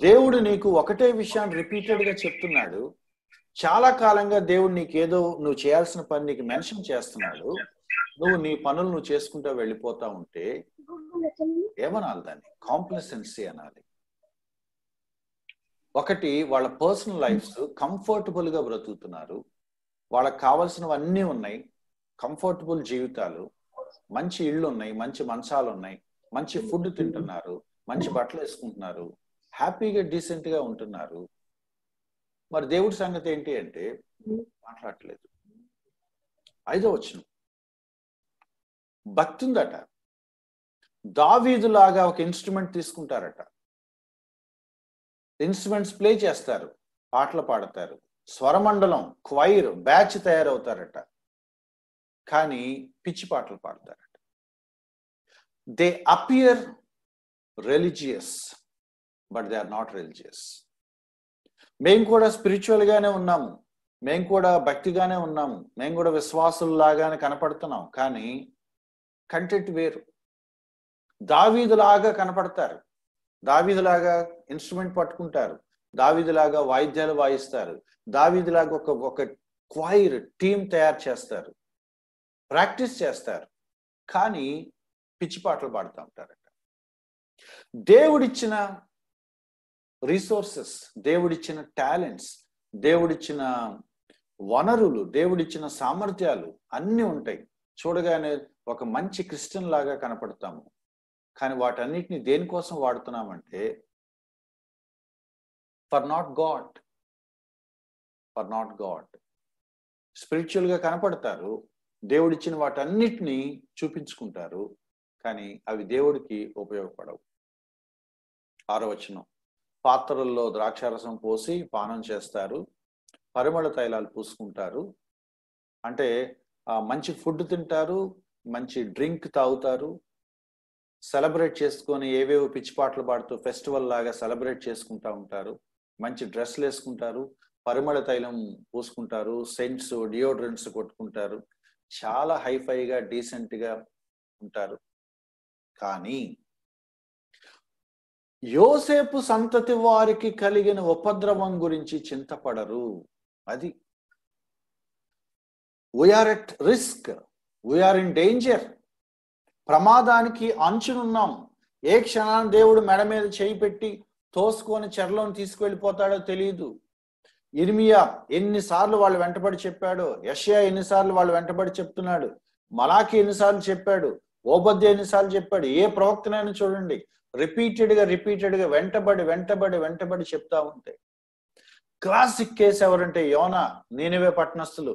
దేవుడు నీకు ఒకటే విషయాన్ని రిపీటెడ్ గా చెప్తున్నాడు. చాలా కాలంగా దేవుడు నీకేదో నువ్వు చేయాల్సిన పని నీకు మెన్షన్ చేస్తున్నాడు. నువ్వు నీ పనులు నువ్వు చేసుకుంటూ వెళ్ళిపోతా ఉంటే ఏమనాలి? దాన్ని కాంప్లసెన్సీ అనాలి. ఒకటి, వాళ్ళ పర్సనల్ లైఫ్స్ కంఫర్టబుల్ గా బ్రతుకుతున్నారు, వాళ్ళకి కావాల్సినవన్నీ ఉన్నాయి, కంఫర్టబుల్ జీవితాలు, మంచి ఇళ్ళు ఉన్నాయి, మంచి మంచాలు ఉన్నాయి, మంచి ఫుడ్ తింటున్నారు, మంచి బట్టలు వేసుకుంటున్నారు, హ్యాపీగా డీసెంట్ గా ఉంటున్నారు. మరి దేవుడి సంగతి ఏంటి అంటే మాట్లాడలేదు. 5వ వచనం, భక్తి ఉందట. దావీదులాగా ఒక ఇన్స్ట్రుమెంట్ తీసుకుంటారట, ఇన్స్ట్రుమెంట్స్ ప్లే చేస్తారు, పాటలు పాడతారు, స్వరమండలం క్వైర్ బ్యాచ్ తయారవుతారట. కానీ పిచ్చి పాటలు పాడతారట. They appear religious but they are not religious. మేము కూడా స్పిరిచువల్ గానే ఉన్నాము, మేము కూడా భక్తిగానే ఉన్నాము, మేము కూడా విశ్వాసుల్లాగానే కనపడుతున్నాం, కానీ కంటెంట్ వేరు. దావీదులాగా కనపడతారు, దావీదులాగా ఇన్స్ట్రుమెంట్ పట్టుకుంటారు, దావీదులాగా వాయిద్యాలు వాయిస్తారు, దావీదులాగా ఒక క్వైర్ టీం తయారు చేస్తారు, ప్రాక్టీస్ చేస్తారు, కానీ పిచ్చి పాటలు పాడుతూ ఉంటారట. దేవుడిచ్చిన రిసోర్సెస్, దేవుడిచ్చిన టాలెంట్స్, దేవుడిచ్చిన వనరులు, దేవుడిచ్చిన సామర్థ్యాలు అన్నీ ఉంటాయి. చూడగానే ఒక మంచి క్రిస్టియన్ లాగా కనపడతాము, కానీ వాటన్నిటిని దేనికోసం వాడుతున్నామంటే for not God. For not God. Spiritual గా కనపడతారు, దేవుడిచ్చిన వాటన్నిటిని చూపించుకుంటారు, కానీ అవి దేవుడికి ఉపయోగపడవు. 6వ వచనం, పాత్రల్లో ద్రాక్షారసం పోసి పానం చేస్తారు, పరిమళ తైలాలు పూసుకుంటారు. అంటే మంచి ఫుడ్ తింటారు, మంచి డ్రింక్ తాగుతారు, సెలబ్రేట్ చేసుకొని ఏవేవో పిచ్చిపాటలు పాడుతూ ఫెస్టివల్ లాగా సెలబ్రేట్ చేసుకుంటా ఉంటారు, మంచి డ్రెస్లు వేసుకుంటారు, పరిమళ తైలం పూసుకుంటారు, సెంట్స్ డియోడ్రెంట్స్ కొట్టుకుంటారు, చాలా హైఫైగా డీసెంట్ గా ఉంటారు. కానీ యోసేపు సంతతి వారికి కలిగిన ఉపద్రవం గురించి చింతపడరు. అది we are at risk, we are in danger. ప్రమాదానికి అంచునున్నాం. ఏ క్షణాన్ని దేవుడు మెడ మీద చేయి పెట్టి తోసుకొని చెరలోని తీసుకువెళ్ళిపోతాడో తెలియదు. ఇర్మియా ఎన్నిసార్లు వాళ్ళు వెంటబడి చెప్పాడో, యెషయా ఎన్నిసార్లు వాళ్ళు వెంటబడి చెప్తున్నాడు, మలాకి ఎన్నిసార్లు చెప్పాడు, ఓబద్య ఎన్నిసార్లు చెప్పాడు. ఏ ప్రవక్తనైనా చూడండి, రిపీటెడ్ గా వెంటబడి చెప్తా ఉంటాయి. క్లాసిక్ కేసు ఎవరంటే యోనా, నీనెవే పట్టణస్థులు.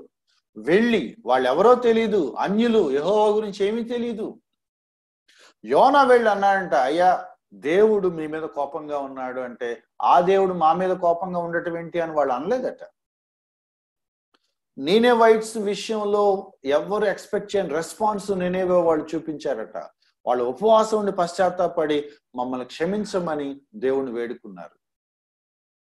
వెళ్ళి వాళ్ళు ఎవరో తెలియదు, అన్యులు, యెహోవా గురించి ఏమీ తెలియదు. యోనా వెళ్ళి అన్నాడంట, అయ్యా దేవుడు మీ మీద కోపంగా ఉన్నాడు అంటే, ఆ దేవుడు మా మీద కోపంగా ఉండటం ఏంటి అని వాళ్ళు అనలేదట. నీనెవైట్స్ విషయంలో ఎవరు ఎక్స్పెక్ట్ చేయని రెస్పాన్స్ నేనేవో వాళ్ళు చూపించారట. వాళ్ళు ఉపవాసం ఉండి పశ్చాత్తాపడి మమ్మల్ని క్షమించమని దేవుని వేడుకున్నారు.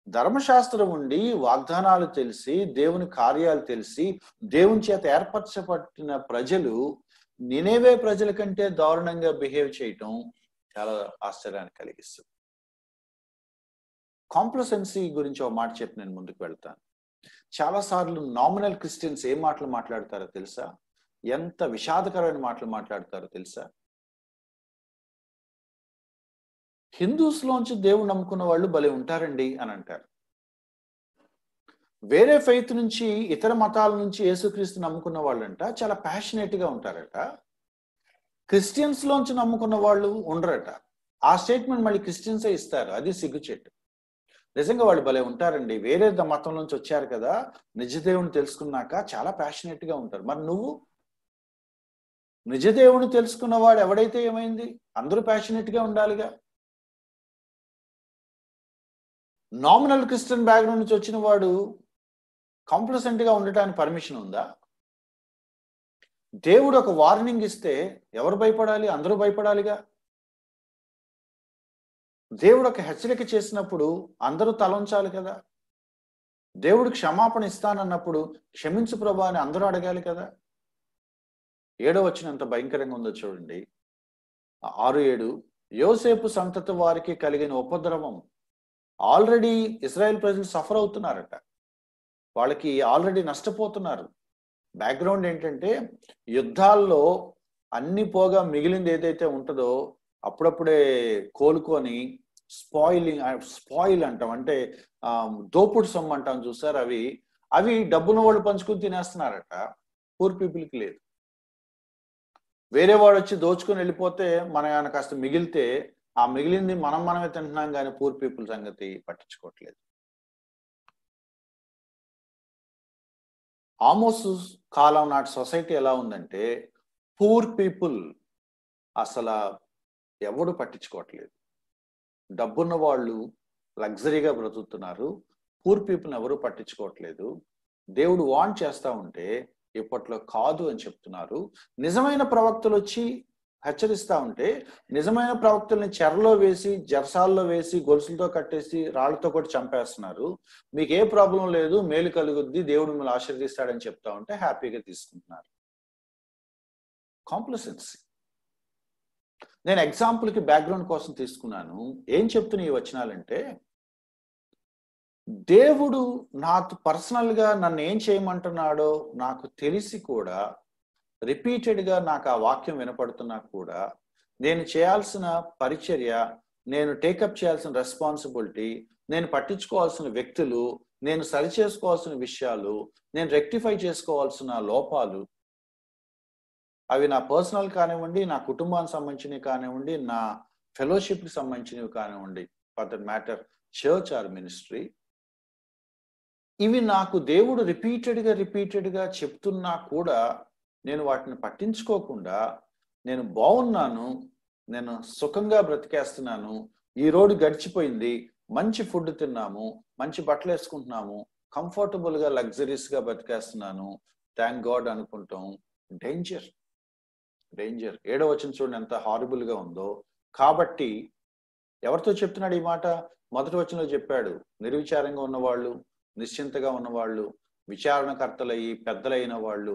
ధర్మశాస్త్రం ఉండి, వాగ్దానాలు తెలిసి, దేవుని కార్యాలు తెలిసి, దేవుని చేత ఏర్పరచబడిన ప్రజలు నినేవే ప్రజల కంటే దారుణంగా బిహేవ్ చేయటం చాలా ఆశ్చర్యాన్ని కలిగిస్తుంది. కాంప్లసెన్సీ గురించి ఒక మాట చెప్పి నేను ముందుకు వెళ్తాను. చాలా సార్లు నామినల్ క్రిస్టియన్స్ ఏ మాటలు మాట్లాడతారో తెలుసా? ఎంత విషాదకరమైన మాటలు మాట్లాడతారో తెలుసా? హిందూస్ లోంచి దేవుడు నమ్ముకున్న వాళ్ళు భలే ఉంటారండి అని అంటారు. వేరే ఫెయిత్ నుంచి, ఇతర మతాల నుంచి యేసుక్రీస్తు నమ్ముకున్న వాళ్ళంట చాలా ప్యాషనేట్ గా ఉంటారట. క్రిస్టియన్స్ లోంచి నమ్ముకున్న వాళ్ళు ఉండరట. ఆ స్టేట్మెంట్ మళ్ళీ క్రిస్టియన్సే ఇస్తారు. అది సిగ్గుచెట్టు. నిజంగా వాళ్ళు భలే ఉంటారండి. వేరే మతం నుంచి వచ్చారు కదా, నిజదేవుని తెలుసుకున్నాక చాలా ప్యాషనేట్ గా ఉంటారు. మరి నువ్వు నిజదేవుని తెలుసుకున్నవాడు ఎవడైతే ఏమైంది? అందరూ ప్యాషనేట్ గా ఉండాలిగా. నామినల్ క్రిస్టియన్ బ్యాక్గ్రౌండ్ నుంచి వచ్చిన వాడు కాంప్లసెంట్ గా ఉండటానికి పర్మిషన్ ఉందా? దేవుడు ఒక వార్నింగ్ ఇస్తే ఎవరు భయపడాలి? అందరూ భయపడాలిగా. దేవుడు ఒక హెచ్చరిక చేసినప్పుడు అందరూ తలంచాలి కదా. దేవుడు క్షమాపణ ఇస్తానన్నప్పుడు క్షమించు ప్రభా అని అందరూ అడగాలి కదా. 7వ వచనం ఎంత భయంకరంగా ఉందో చూడండి. 6-7 యోసేపు సంతతి వారికి కలిగిన ఉపద్రవం. ఆల్రెడీ ఇజ్రాయెల్ ప్రజలు సఫర్ అవుతున్నారట. వాళ్ళకి ఆల్రెడీ నష్టపోతున్నారు. బ్యాక్గ్రౌండ్ ఏంటంటే యుద్ధాల్లో అన్ని పోగా మిగిలింది ఏదైతే ఉంటుందో అప్పుడప్పుడే కోలుకొని స్పాయిల్ అంటాం, అంటే దోపుడు సొమ్ము అంటాం చూసారు. అవి డబ్బును వాళ్ళు పంచుకుని తినేస్తున్నారట. పూర్ పీపుల్కి లేదు. వేరే వాడు వచ్చి దోచుకొని వెళ్ళిపోతే మన కాస్త మిగిలితే ఆ మిగిలింది మనమే తింటున్నాం, కానీ పూర్ పీపుల్ సంగతి పట్టించుకోవట్లేదు. ఆమోసు కాలం నాటి సొసైటీ ఎలా ఉందంటే పూర్ పీపుల్ అసలు ఎవడు పట్టించుకోవట్లేదు. డబ్బున్న వాళ్ళు లగ్జరీగా బ్రతుకుతున్నారు. పూర్ పీపుల్ ఎవరు పట్టించుకోవట్లేదు. దేవుడు వార్న్ చేస్తా ఉంటే ఇప్పట్లో కాదు అని చెప్తున్నారు. నిజమైన ప్రవక్తలు వచ్చి హెచ్చరిస్తా ఉంటే నిజమైన ప్రవక్తల్ని చెరలో వేసి, జర్సాల్లో వేసి, గొలుసులతో కట్టేసి, రాళ్లతో కూడా చంపేస్తున్నారు. మీకు ఏ ప్రాబ్లం లేదు, మేలు కలుగుద్ది, దేవుడు మిమ్మల్ని ఆశీర్దిస్తాడని చెప్తా ఉంటే హ్యాపీగా తీసుకుంటున్నారు. కాంప్లసెన్సీ. నేను ఎగ్జాంపుల్కి బ్యాక్గ్రౌండ్ కోసం తీసుకున్నాను. ఏం చెప్తున్నా ఈ వచనాలంటే, దేవుడు నాకు పర్సనల్ గా నన్ను ఏం చేయమంటున్నాడో నాకు తెలిసి కూడా రిపీటెడ్గా నాకు ఆ వాక్యం వినపడుతున్నా కూడా నేను చేయాల్సిన పరిచర్య, నేను టేకప్ చేయాల్సిన రెస్పాన్సిబిలిటీ, నేను పట్టించుకోవాల్సిన వ్యక్తులు, నేను సరి చేసుకోవాల్సిన విషయాలు, నేను రెక్టిఫై చేసుకోవాల్సిన లోపాలు, అవి నా పర్సనల్ కానివ్వండి, నా కుటుంబానికి సంబంధించినవి కానివ్వండి, నా ఫెలోషిప్కి సంబంధించినవి కానివ్వండి, for that matter church or ministry, ఇవి నాకు దేవుడు రిపీటెడ్గా చెప్తున్నా కూడా నేను వాటిని పట్టించుకోకుండా నేను బాగున్నాను, నేను సుఖంగా బ్రతికేస్తున్నాను, ఈ రోజు గడిచిపోయింది, మంచి ఫుడ్ తిన్నాము, మంచి బట్టలు వేసుకుంటున్నాము, కంఫర్టబుల్గా లగ్జరీస్గా బ్రతికేస్తున్నాను, థ్యాంక్ గాడ్ అనుకుంటాం. డేంజర్. 7వ వచనం చూడండి ఎంత హారిబుల్గా ఉందో. కాబట్టి ఎవరితో చెప్తున్నాడు ఈ మాట? మొదటి వచనంలో చెప్పాడు, నిర్విచారంగా ఉన్నవాళ్ళు, నిశ్చింతగా ఉన్నవాళ్ళు, విచారణకర్తలయ్యి పెద్దలైన వాళ్ళు,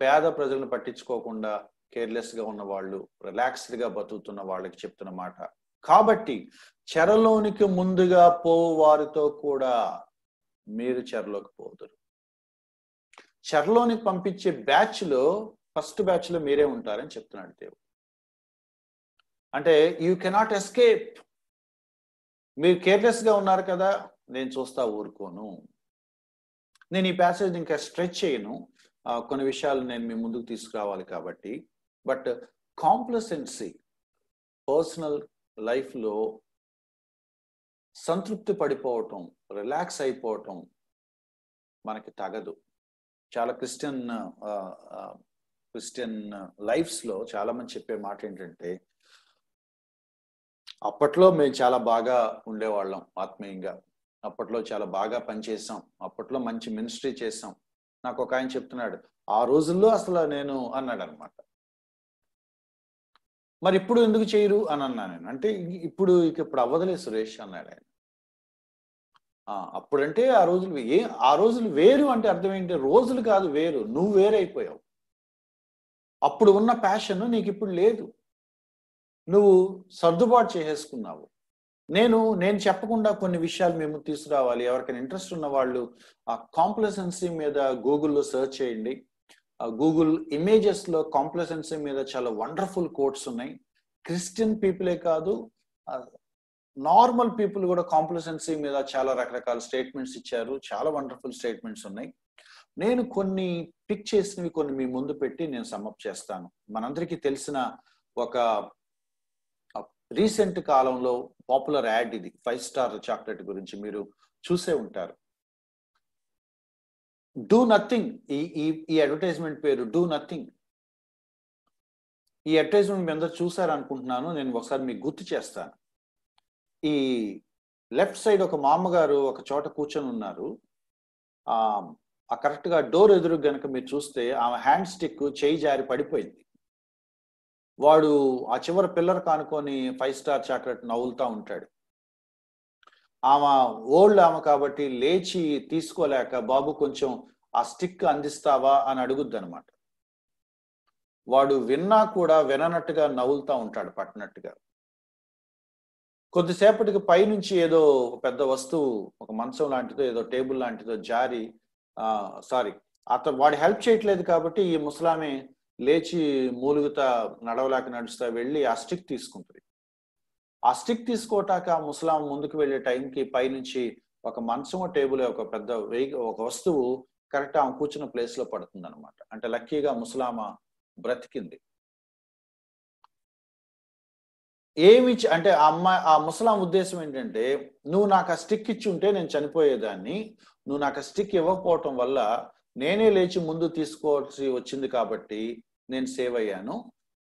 పేద ప్రజలను పట్టించుకోకుండా కేర్లెస్ గా ఉన్నవాళ్ళు, రిలాక్స్డ్ గా బతుకుతున్న వాళ్ళకి చెప్తున్న మాట. కాబట్టి చెరలోనికి ముందుగా పోవు వారితో కూడా మీరు చెరలోకి పోదురు. చెరలోనికి పంపించే బ్యాచ్ లో ఫస్ట్ బ్యాచ్ లో మీరే ఉంటారని చెప్తున్నాడు దేవుడు. అంటే యూ కెనాట్ ఎస్కేప్. మీరు కేర్లెస్ గా ఉన్నారు కదా, నేను చూస్తా ఊరుకోను. నేను ఈ ప్యాసేజ్ ఇంకా స్ట్రెచ్ చేయను, కొన్ని విషయాలు నేను మీ ముందుకు తీసుకురావాలి కాబట్టి. బట్ కాంప్లసెన్సీ పర్సనల్ లైఫ్లో సంతృప్తి పడిపోవటం, రిలాక్స్ అయిపోవటం మనకి తగదు. చాలా క్రిస్టియన్ లైఫ్స్లో చాలా మంది చెప్పే మాట ఏంటంటే, అప్పట్లో మేము చాలా బాగా ఉండేవాళ్ళం ఆత్మీయంగా, అప్పట్లో చాలా బాగా పనిచేసాం, అప్పట్లో మంచి మినిస్ట్రీ చేసాం. నాకు ఒక ఆయన చెప్తున్నాడు, ఆ రోజుల్లో అసలు నేను అన్నాడు అనమాట. మరి ఇప్పుడు ఎందుకు చేయరు అని అన్నా నేను. అంటే ఇప్పుడు అవ్వదులే సురేష్ అన్నాడు ఆయన. అప్పుడంటే ఆ రోజులు వేరు అంటే అర్థం ఏంటి? రోజులు కాదు వేరు, నువ్వు వేరైపోయావు. అప్పుడు ఉన్న ప్యాషన్ నీకు ఇప్పుడు లేదు, నువ్వు సర్దుబాటు చేసేసుకున్నావు. నేను చెప్పకుండా కొన్ని విషయాలు మేము తీసుకురావాలి. ఎవరికైనా ఇంట్రెస్ట్ ఉన్న వాళ్ళు ఆ కాంప్లసెన్సీ మీద గూగుల్లో సెర్చ్ చేయండి. గూగుల్ ఇమేజెస్లో కాంప్లసెన్సీ మీద చాలా వండర్ఫుల్ కోట్స్ ఉన్నాయి. క్రిస్టియన్ పీపులే కాదు, నార్మల్ పీపుల్ కూడా కాంప్లసెన్సీ మీద చాలా రకరకాల స్టేట్మెంట్స్ ఇచ్చారు. చాలా వండర్ఫుల్ స్టేట్మెంట్స్ ఉన్నాయి. నేను కొన్ని పిక్ చేసినవి కొన్ని మీ ముందు పెట్టి నేను సమ్అప్ చేస్తాను. మనందరికీ తెలిసిన ఒక రీసెంట్ కాలంలో పాపులర్ యాడ్ ఇది 5 స్టార్ చాక్లెట్ గురించి మీరు చూసే ఉంటారు. Do nothing. ఈ అడ్వర్టైజ్మెంట్ పేరు డూ నథింగ్. ఈ అడ్వర్టైజ్మెంట్ మీ అందరూ చూసారు అనుకుంటున్నాను. నేను ఒకసారి మీకు గుర్తు చేస్తాను. ఈ లెఫ్ట్ సైడ్ ఒక మామగారు ఒక చోట కూర్చొని ఉన్నారు. ఆ కరెక్ట్ గా డోర్ ఎదురు గనక మీరు చూస్తే ఆమె హ్యాండ్ స్టిక్ చేయి జారి పడిపోయింది. వాడు ఆ చివరి పిల్లర్ కానుకొని 5 స్టార్ చాక్లెట్ నవ్వులుతా ఉంటాడు. ఆమె ఓల్డ్ ఆమె కాబట్టి లేచి తీసుకోలేక, బాబు కొంచెం ఆ స్టిక్ అందిస్తావా అని అడుగుద్ది అనమాట. వాడు విన్నా కూడా విననట్టుగా నవ్వులుతా ఉంటాడు పట్టనట్టుగా. కొద్దిసేపటికి పైనుంచి ఏదో పెద్ద వస్తువు, ఒక మంచం లాంటిదో ఏదో టేబుల్ లాంటిదో జారి వాడు హెల్ప్ చేయట్లేదు కాబట్టి ఈ ముసలామె లేచి మూలుగుతా నడవలేక నడుస్తా వెళ్ళి ఆ స్టిక్ తీసుకుంటుంది. ఆ స్టిక్ తీసుకోటాక ఆ ముసలాం ముందుకు వెళ్ళే టైంకి పైనుంచి ఒక మంచం టేబుల్ ఒక పెద్ద ఒక వస్తువు కరెక్ట్ ఆమె కూర్చున్న ప్లేస్ లో పడుతుంది అనమాట. అంటే లక్కీగా ముసలామ బ్రతికింది. అంటే ఆ ముసలాం ఉద్దేశం ఏంటంటే, నువ్వు నాకు ఆ స్టిక్ ఇచ్చి ఉంటే నేను చనిపోయేదాన్ని, నువ్వు నాకు ఆ స్టిక్ ఇవ్వకపోవటం వల్ల నేనే లేచి ముందు తీసుకోవాల్సి వచ్చింది కాబట్టి నేను సేవ్ అయ్యాను.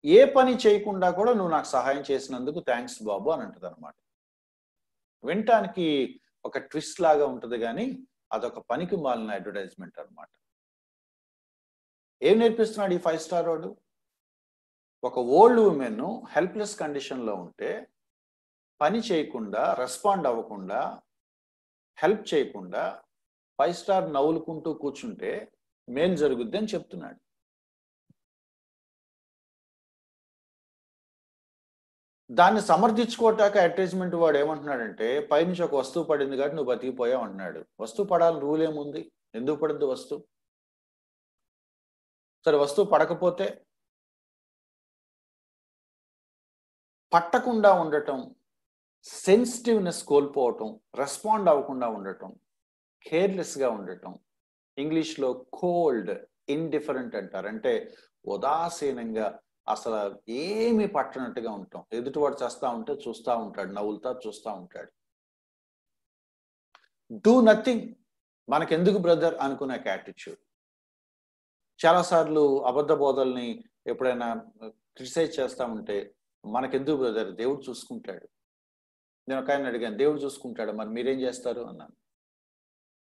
ఏ పని చేయకుండా కూడా నువ్వు నాకు సహాయం చేసినందుకు థ్యాంక్స్ బాబు అని అంటది అనమాట. వినటానికి ఒక ట్విస్ట్ లాగా ఉంటది కానీ అదొక పనికి మాలిన అడ్వర్టైజ్మెంట్ అనమాట. ఏం నేర్పిస్తున్నాడు ఈ 5 స్టార్ వాడు? ఒక ఓల్డ్ ఉమెన్ హెల్ప్లెస్ కండిషన్ లో ఉంటే పని చేయకుండా, రెస్పాండ్ అవ్వకుండా, హెల్ప్ చేయకుండా 5 స్టార్ నవ్వులుకుంటూ కూర్చుంటే మేలు జరుగుద్ది అని చెప్తున్నాడు. దాన్ని సమర్థించుకోటాక అడ్వర్టైజ్మెంట్ వాడు ఏమంటున్నాడంటే, పైనుంచి ఒక వస్తువు పడింది కాబట్టి నువ్వు బతికిపోయావు అంటున్నాడు. వస్తువు పడాలని రూల్ ఏముంది? ఎందుకు పడుద్ది వస్తువు? సరే వస్తువు పడకపోతే పట్టకుండా ఉండటం, సెన్సిటివ్నెస్ కోల్పోవటం, రెస్పాండ్ అవ్వకుండా ఉండటం, కేర్లెస్గా ఉండటం, ఇంగ్లీష్లో కోల్డ్, ఇండిఫరెంట్ అంటారు. అంటే ఉదాసీనంగా అసలు ఏమి పట్టనట్టుగా ఉంటాం. ఎదుటివాడు చేస్తా ఉంటే చూస్తూ ఉంటాడు, నవ్వులుతా చూస్తూ ఉంటాడు. Do nothing. మనకెందుకు బ్రదర్ అనుకునే యాటిట్యూడ్. చాలాసార్లు అబద్ధ బోధల్ని ఎప్పుడైనా క్రిటిసైజ్ చేస్తూ ఉంటే, మనకెందుకు బ్రదర్, దేవుడు చూసుకుంటాడు. నేను ఒక ఆయన అడిగాను, దేవుడు చూసుకుంటాడు మరి మీరేం చేస్తారు అన్నాను.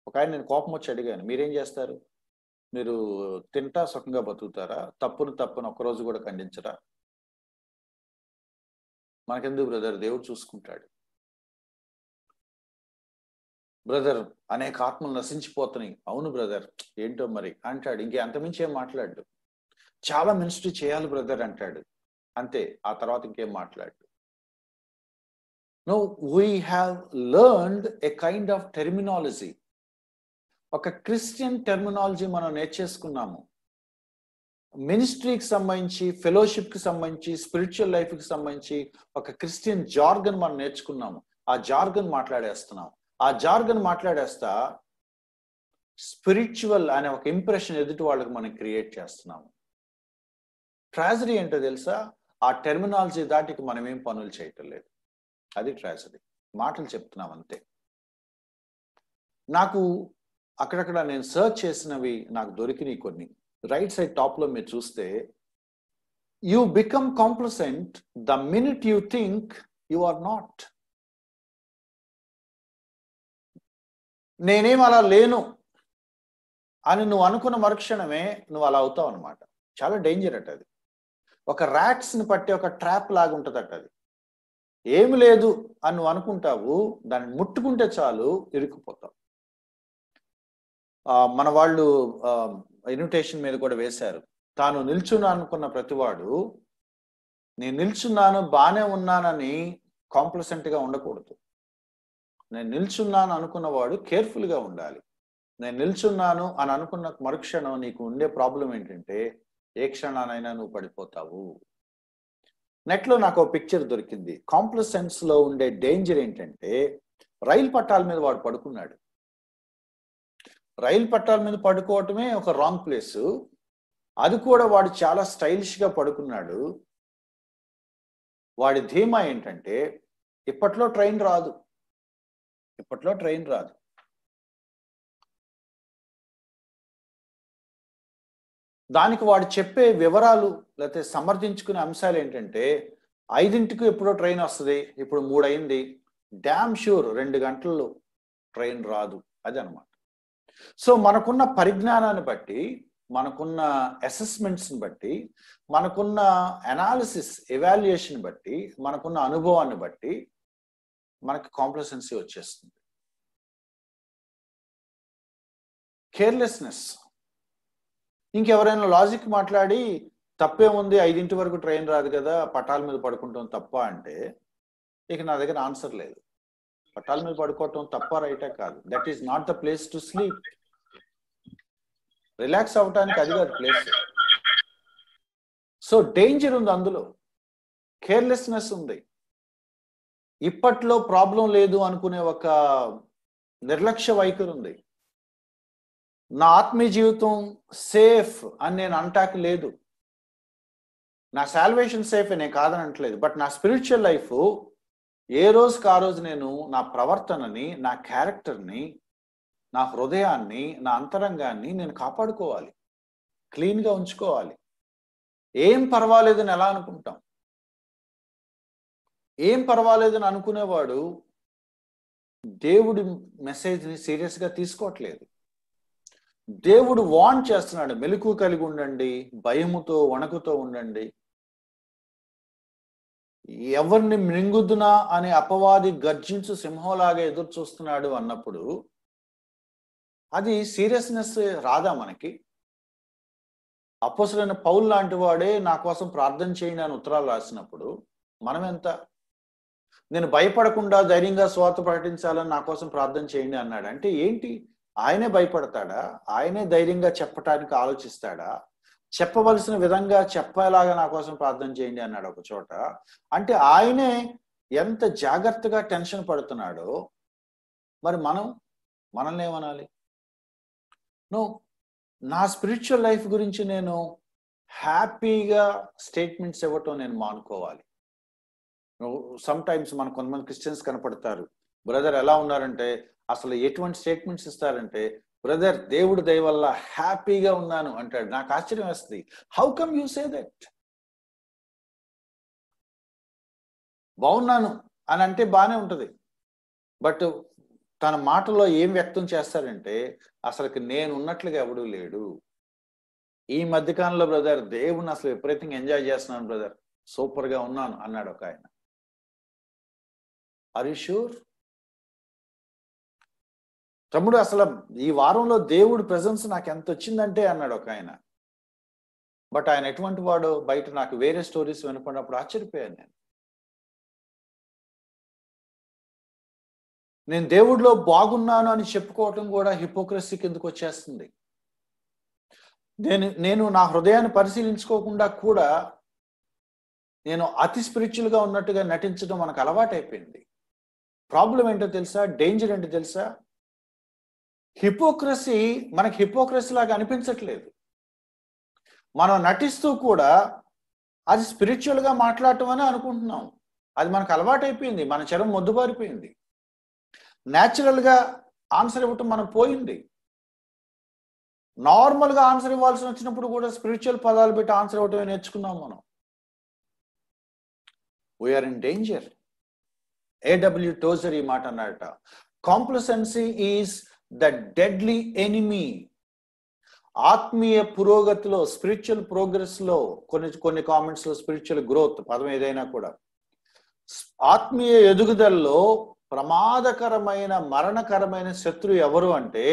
ఒక ఆయన నేను కోపం వచ్చి అడిగాను, మీరేం చేస్తారు? మీరు తింటా సుఖంగా బతుకుతారా? తప్పును ఒక్కరోజు కూడా ఖండించరా? మనకెందుకు బ్రదర్, దేవుడు చూసుకుంటాడు. బ్రదర్ అనేక ఆత్మలు నశించిపోతున్నాయి. అవును బ్రదర్, ఏంటో మరి అంటాడు. ఇంకే అంతమించి ఏం మాట్లాడు. చాలా మినిస్ట్రీ చేయాలి బ్రదర్ అంటాడు. అంతే, ఆ తర్వాత ఇంకేం మాట్లాడు. No, we have learned a kind of terminology. ఒక క్రిస్టియన్ టెర్మినాలజీ మనం నేర్చేసుకున్నాము. మినిస్ట్రీకి సంబంధించి, ఫెలోషిప్కి సంబంధించి, స్పిరిచువల్ లైఫ్కి సంబంధించి ఒక క్రిస్టియన్ జార్గన్ మనం నేర్చుకున్నాము. ఆ జార్గన్ మాట్లాడేస్తున్నాం. ఆ జార్గన్ మాట్లాడేస్తా స్పిరిచువల్ అనే ఒక ఇంప్రెషన్ ఎదుటి వాళ్ళకి మనం క్రియేట్ చేస్తున్నాము. ట్రాజడీ ఏంటో తెలుసా? ఆ టెర్మినాలజీ దాటికి మనం ఏం పనులు చేయటం లేదు. అది ట్రాజడీ. మాటలు చెప్తున్నాం అంతే. నాకు అక్కడక్కడ నేను సర్చ్ చేసినవి నాకు దొరికినాయి కొన్ని. రైట్ సైడ్ టాప్ లో మీరు చూస్తే, you become complacent the minute you think you are not. నేనేం అలా లేను అని నువ్వు అనుకున్న మరుక్షణమే నువ్వు అలా అవుతావు అనమాట. చాలా డేంజర్ అట అది. ఒక ర్యాట్స్ ని పట్టే ఒక ట్రాప్ లాగా ఉంటుంది అట అది. ఏమి లేదు అని నువ్వు అనుకుంటావు, దాన్ని ముట్టుకుంటే చాలు ఇరుక్కుపోతావు. మన వాళ్ళు ఇన్విటేషన్ మీద కూడా వేశారు, తాను నిల్చున్నా అనుకున్న ప్రతివాడు నేను నిల్చున్నాను బానే ఉన్నానని కాంప్లసెంట్ గా ఉండకూడదు. నేను నిల్చున్నాను అనుకున్నవాడు కేర్ఫుల్ గా ఉండాలి. నేను నిల్చున్నాను అని అనుకున్న మరుక్షణం నీకు ఉండే ప్రాబ్లం ఏంటంటే, ఏ క్షణానైనా నువ్వు పడిపోతావు. నెట్లో నాకు ఒక పిక్చర్ దొరికింది. కాంప్లసెన్స్ లో ఉండే డేంజర్ ఏంటంటే, రైలు పట్టాల మీద వాడు పడుకున్నాడు. రైలు పట్టాల మీద పడుకోవటమే ఒక రాంగ్ ప్లేస్. అది కూడా వాడు చాలా స్టైలిష్ గా పడుకున్నాడు. వాడి ధీమా ఏంటంటే, ఇప్పట్లో ట్రైన్ రాదు, ఇప్పట్లో ట్రైన్ రాదు. దానికి వాడు చెప్పే వివరాలు లేకపోతే సమర్థించుకునే అంశాలు ఏంటంటే, 5ంటికి ఎప్పుడో ట్రైన్ వస్తుంది, ఇప్పుడు 3 అయింది, డ్యామ్ షూర్ 2 గంటల్లో ట్రైన్ రాదు. అది అనమాట. సో మనకున్న పరిజ్ఞానాన్ని బట్టి, మనకున్న అసెస్మెంట్స్ని బట్టి, మనకున్న అనాలిసిస్ ఎవాల్యుయేషన్ బట్టి, మనకున్న అనుభవాన్ని బట్టి మనకి కాంప్లసెన్సీ వచ్చేస్తుంది. కేర్లెస్నెస్. ఇంకెవరైనా లాజిక్ మాట్లాడి తప్పేముంది, 5 వరకు ట్రైన్ రాదు కదా, పట్టాల మీద పడుకుంటాం తప్ప అంటే, ఇక నా దగ్గర ఆన్సర్ లేదు. పట్టాల మీద పడుకోవటం తప్ప రైటే కాదు. That is not the place to sleep. Relax అవ్వటానికి అది కాదు ప్లేస్. సో డేంజర్ ఉంది అందులో, కేర్లెస్నెస్ ఉంది. ఇప్పట్లో ప్రాబ్లం లేదు అనుకునే ఒక నిర్లక్ష్య వైఖరి ఉంది. నా ఆత్మీయ జీవితం సేఫ్ అని నేను అంటాకి లేదు. నా సాల్వేషన్ సేఫ్ నేను కాదని అంటలేదు. బట్ నా స్పిరిచువల్ లైఫ్ ఏ రోజుకి ఆ రోజు నేను నా ప్రవర్తనని, నా క్యారెక్టర్ని, నా హృదయాన్ని, నా అంతరంగాన్ని నేను కాపాడుకోవాలి, క్లీన్గా ఉంచుకోవాలి. ఏం పర్వాలేదని ఎలా అనుకుంటాం? ఏం పర్వాలేదని అనుకునేవాడు దేవుడి మెసేజ్ని సీరియస్గా తీసుకోవట్లేదు. దేవుడు వార్న్ చేస్తున్నాడు, మెలకువ కలిగి ఉండండి, భయముతో వణకుతో ఉండండి. ఎవరిని మృంగుదునా అనే అపవాది గర్జించు సింహంలాగా ఎదురు చూస్తున్నాడు అన్నప్పుడు అది సీరియస్నెస్ రాదా మనకి? అపోస్తలుడైన పౌలు లాంటి వాడే నా కోసం ప్రార్థన చేయండి అని ఉత్తరాలు రాసినప్పుడు మనం ఎంత? నేను భయపడకుండా ధైర్యంగా స్వార్థ ప్రకటించాలని నా కోసం ప్రార్థన చేయండి అన్నాడు. అంటే ఏంటి? ఆయనే భయపడతాడా? ఆయనే ధైర్యంగా చెప్పటానికి ఆలోచిస్తాడా? చెప్పవలసిన విధంగా చెప్పేలాగా నా కోసం ప్రార్థన చేయండి అన్నాడు ఒక చోట. అంటే ఆయనే ఎంత జాగ్రత్తగా టెన్షన్ పడుతున్నాడో మరి మనల్ని ఏమనాలి? నా స్పిరిచువల్ లైఫ్ గురించి నేను హ్యాపీగా స్టేట్మెంట్స్ ఇవ్వటం నేను మానుకోవాలి. సమ్ టైమ్స్ మన కొంతమంది క్రిస్టియన్స్ కనపడతారు, బ్రదర్ ఎలా ఉన్నారంటే అసలు ఎటువంటి స్టేట్మెంట్స్ ఇస్తారంటే, బ్రదర్ దేవుడి దయ వల్ల హ్యాపీగా ఉన్నాను అంటాడు. నాకు ఆశ్చర్యం వేస్తుంది. How come you say that? బాగున్నాను అని అంటే బాగానే ఉంటుంది, బట్ తన మాటలో ఏం వ్యక్తం చేస్తారంటే అసలుకి నేను ఉన్నట్లుగా ఎవడూ లేడు. ఈ మధ్యకాలంలో బ్రదర్ దేవుని అసలు విపరీతంగా ఎంజాయ్ చేస్తున్నాను బ్రదర్, సూపర్గా ఉన్నాను అన్నాడు ఒక ఆయన. Are you sure? తమ్ముడు అసలు ఈ వారంలో దేవుడి ప్రెజెన్స్ నాకు ఎంత వచ్చిందంటే అన్నాడు ఒక ఆయన. బట్ ఆయన ఎటువంటి వాడు బయట నాకు వేరే స్టోరీస్ వినపడినప్పుడు ఆశ్చర్యపోయాను. నేను దేవుడిలో బాగున్నాను అని చెప్పుకోవటం కూడా హిపోక్రసీ కిందకు వచ్చేస్తుంది. నేను నా హృదయాన్ని పరిశీలించుకోకుండా కూడా నేను అతి స్పిరిచువల్గా ఉన్నట్టుగా నటించడం మనకు అలవాటైపోయింది. ప్రాబ్లం ఏంటో తెలుసా? డేంజర్ ఏంటో తెలుసా? హిపోక్రసీ మనకి హిపోక్రసీ లాగా అనిపించట్లేదు. మనం నటిస్తూ కూడా అది స్పిరిచువల్గా మాట్లాడటం అని అనుకుంటున్నాం. అది మనకు అలవాటైపోయింది, మన చరం మొద్దుబారిపోయింది. న్యాచురల్గా ఆన్సర్ ఇవ్వటం మనం పోయింది. నార్మల్గా ఆన్సర్ ఇవ్వాల్సి వచ్చినప్పుడు కూడా స్పిరిచువల్ పదాలు పెట్టి ఆన్సర్ ఇవ్వటమే నేర్చుకున్నాం మనం. We are in danger. A.W. Tozer ఈ మాట అన్నాడట, complacency is the deadly enemy. ఆత్మీయ పురోగతిలో, స్పిరిచువల్ ప్రోగ్రెస్ లో, కొన్ని కామెంట్స్ లో స్పిరిచువల్ గ్రోత్ పదం ఏదైనా కూడా, ఆత్మీయ ఎదుగుదలలో ప్రమాదకరమైన మరణకరమైన శత్రువు ఎవరు అంటే,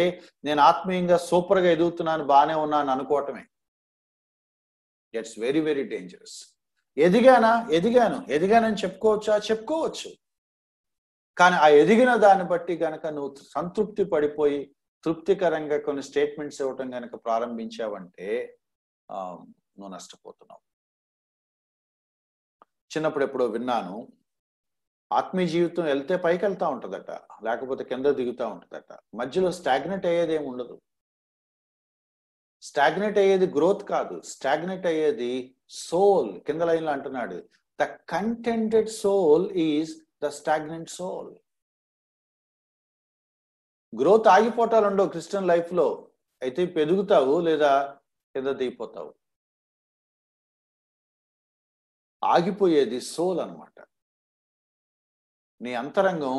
నేను ఆత్మీయంగా సూపర్గా ఎదుగుతున్నాను, బాగానే ఉన్నాను అనుకోవటమే. It's very very dangerous. ఎదిగానని చెప్పుకోవచ్చా? చెప్పుకోవచ్చు. కానీ ఆ ఎదిగిన దాన్ని బట్టి కనుక నువ్వు సంతృప్తి పడిపోయి తృప్తికరంగా కొన్ని స్టేట్మెంట్స్ ఇవ్వటం కనుక ప్రారంభించావంటే నువ్వు నష్టపోతున్నావు. చిన్నప్పుడు ఎప్పుడో విన్నాను, ఆత్మీయ జీవితం వెళ్తే పైకి వెళ్తా ఉంటుందట, లేకపోతే కింద దిగుతూ ఉంటుందట. మధ్యలో స్టాగ్నెట్ అయ్యేది ఏమి ఉండదు. స్టాగ్నెట్ అయ్యేది గ్రోత్ కాదు, స్టాగ్నెట్ అయ్యేది సోల్. కింద లైన్లో అంటున్నాడు, the contented soul is the stagnant soul. Growth ఆగిపోవటాలు ఉండవు క్రిస్టియన్ లైఫ్ లో. అయితే పెరుగుతావు లేదా కింద దిగిపోతావు. ఆగిపోయేది సోల్ అన్నమాట. నీ అంతరంగం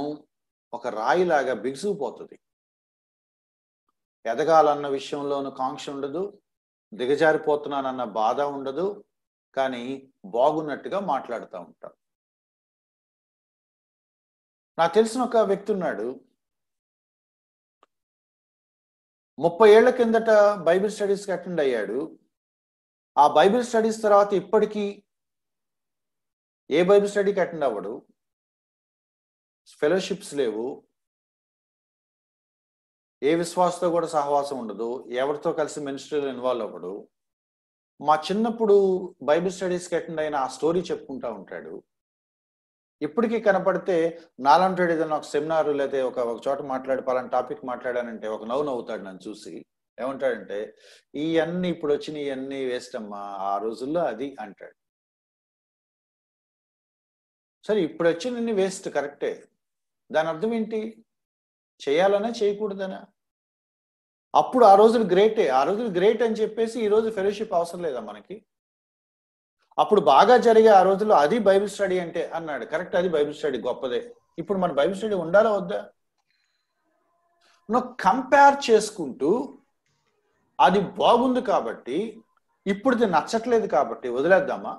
ఒక రాయిలాగా బిగుసుకుపోతుంది. ఎదగాలన్న విషయంలోనూ కాంక్ష ఉండదు, దిగజారిపోతున్నానన్న బాధ ఉండదు, కానీ బాగున్నట్టుగా మాట్లాడుతూ ఉంటాం. నాకు తెలిసిన ఒక వ్యక్తి ఉన్నాడు, 30 ఏళ్ల కిందట బైబిల్ స్టడీస్కి అటెండ్ అయ్యాడు. ఆ బైబిల్ స్టడీస్ తర్వాత ఇప్పటికీ ఏ బైబిల్ స్టడీకి అటెండ్ అవ్వడు, ఫెలోషిప్స్ లేవు, ఏ విశ్వాసతో కూడా సహవాసం ఉండదు, ఎవరితో కలిసి మినిస్ట్రీలో ఇన్వాల్వ్ అవ్వడు. మా చిన్నప్పుడు బైబిల్ స్టడీస్కి అటెండ్ అయిన ఆ స్టోరీ చెప్పుకుంటా ఉంటాడు. ఇప్పటికీ కనపడితే నాలంటాడు, ఏదైనా ఒక సెమినార్ లేదా ఒక చోట మాట్లాడి పలానా టాపిక్ మాట్లాడానంటే ఒక నవ్వుతాడు నన్ను చూసి. ఏమంటాడంటే, ఇవన్నీ ఇప్పుడు వచ్చిన ఇవన్నీ వేస్ట్ అమ్మా, ఆ రోజుల్లో అది అంటాడు. సరే, ఇప్పుడు వచ్చినన్ని వేస్ట్ కరెక్టే, దాని అర్థం ఏంటి? చేయాలనా చేయకూడదనా? అప్పుడు ఆ రోజులు గ్రేటే, ఆ రోజులు గ్రేట్ అని చెప్పేసి ఈ రోజు ఫెలోషిప్ అవసరం లేదా మనకి? అప్పుడు బాగా జరిగే ఆ రోజుల్లో అది బైబిల్ స్టడీ అంటే అన్నాడు. కరెక్ట్, అది బైబిల్ స్టడీ గొప్పదే. ఇప్పుడు మన బైబిల్ స్టడీ ఉండాలా వద్దా? నువ్వు కంపేర్ చేసుకుంటూ అది బాగుంది కాబట్టి, ఇప్పుడుది నచ్చట్లేదు కాబట్టి వదిలేద్దామా?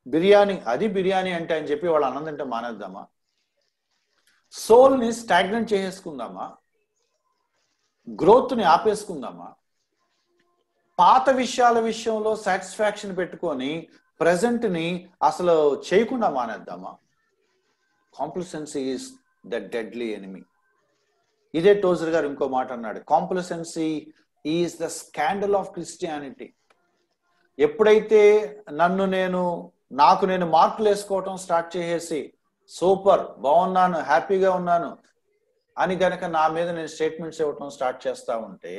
బిర్యానీ, అది బిర్యానీ అంటే అని చెప్పి వాళ్ళు అన్నం తింటే మానేద్దామా? సోల్ని స్టాగ్నెంట్ చేసేసుకుందామా? గ్రోత్ని ఆపేసుకుందామా? పాత విషయాల విషయంలో సాటిస్ఫాక్షన్ పెట్టుకొని ప్రెజెంట్ని అసలు చేయకుండా మానేద్దామా? Complacency is the deadly enemy. ఇదే టోజర్ గారు ఇంకో మాట అన్నాడు, complacency is the scandal of Christianity. ఎప్పుడైతే నాకు నేను మార్కులు వేసుకోవటం స్టార్ట్ చేసేసి, సూపర్, బాగున్నాను, హ్యాపీగా ఉన్నాను అని గనక నా మీద నేను స్టేట్మెంట్స్ ఇవ్వటం స్టార్ట్ చేస్తా ఉంటే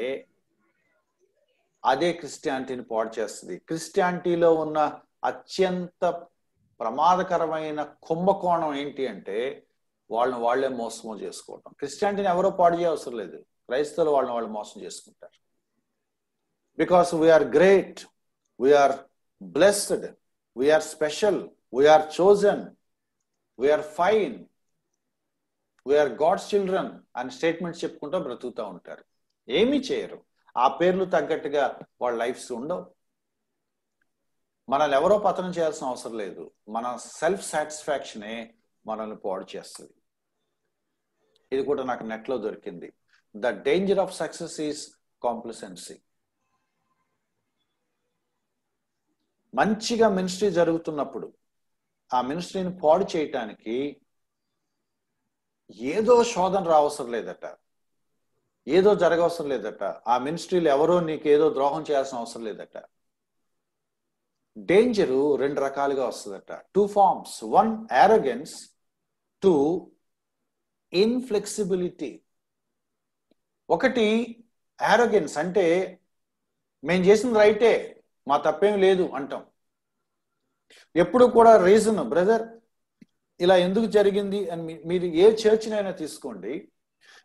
అదే క్రిస్టియానిటీని పాడు చేస్తుంది. క్రిస్టియానిటీలో ఉన్న అత్యంత ప్రమాదకరమైన కుంభకోణం ఏంటి అంటే, వాళ్ళే మోసమో చేసుకోవటం. క్రిస్టియానిటీని ఎవరో పాడు చేయవసరం లేదు, క్రైస్తవులు వాళ్ళు మోసం చేసుకుంటారు. Because we are great, we are blessed, we are special, we are chosen, we are fine, we are God's children అని స్టేట్మెంట్స్ చెప్పుకుంటూ బ్రతుకుతూ ఉంటారు. ఏమీ చేయరు, ఆ పేర్లు తగ్గట్టుగా వాళ్ళ లైఫ్స్ ఉండవు. మనల్ని ఎవరో పతనం చేయాల్సిన అవసరం లేదు, మన సెల్ఫ్ సాటిస్ఫాక్షనే మనల్ని పాడు చేస్తుంది. ఇది కూడా నాకు నెట్లో దొరికింది. The danger of success is complacency. మంచిగా మినిస్ట్రీ జరుగుతున్నప్పుడు ఆ మినిస్ట్రీని పాడు చేయటానికి ఏదో శోధన రావసరం లేదట, ఏదో జరగవసరం లేదట, ఆ మినిస్ట్రీలు ఎవరో నీకు ఏదో ద్రోహం చేయాల్సిన అవసరం లేదట. డేంజరు 2 రకాలుగా వస్తుందట. 2 ఫార్మ్స్. 1 arrogance, 2 inflexibility. ఒకటి arrogance అంటే మేము చేసింది రైటే, మా తప్పేం లేదు అంటాం. ఎప్పుడు కూడా రీజన్, బ్రదర్ ఇలా ఎందుకు జరిగింది అని మీరు ఏ చర్చ్నైనా తీసుకోండి,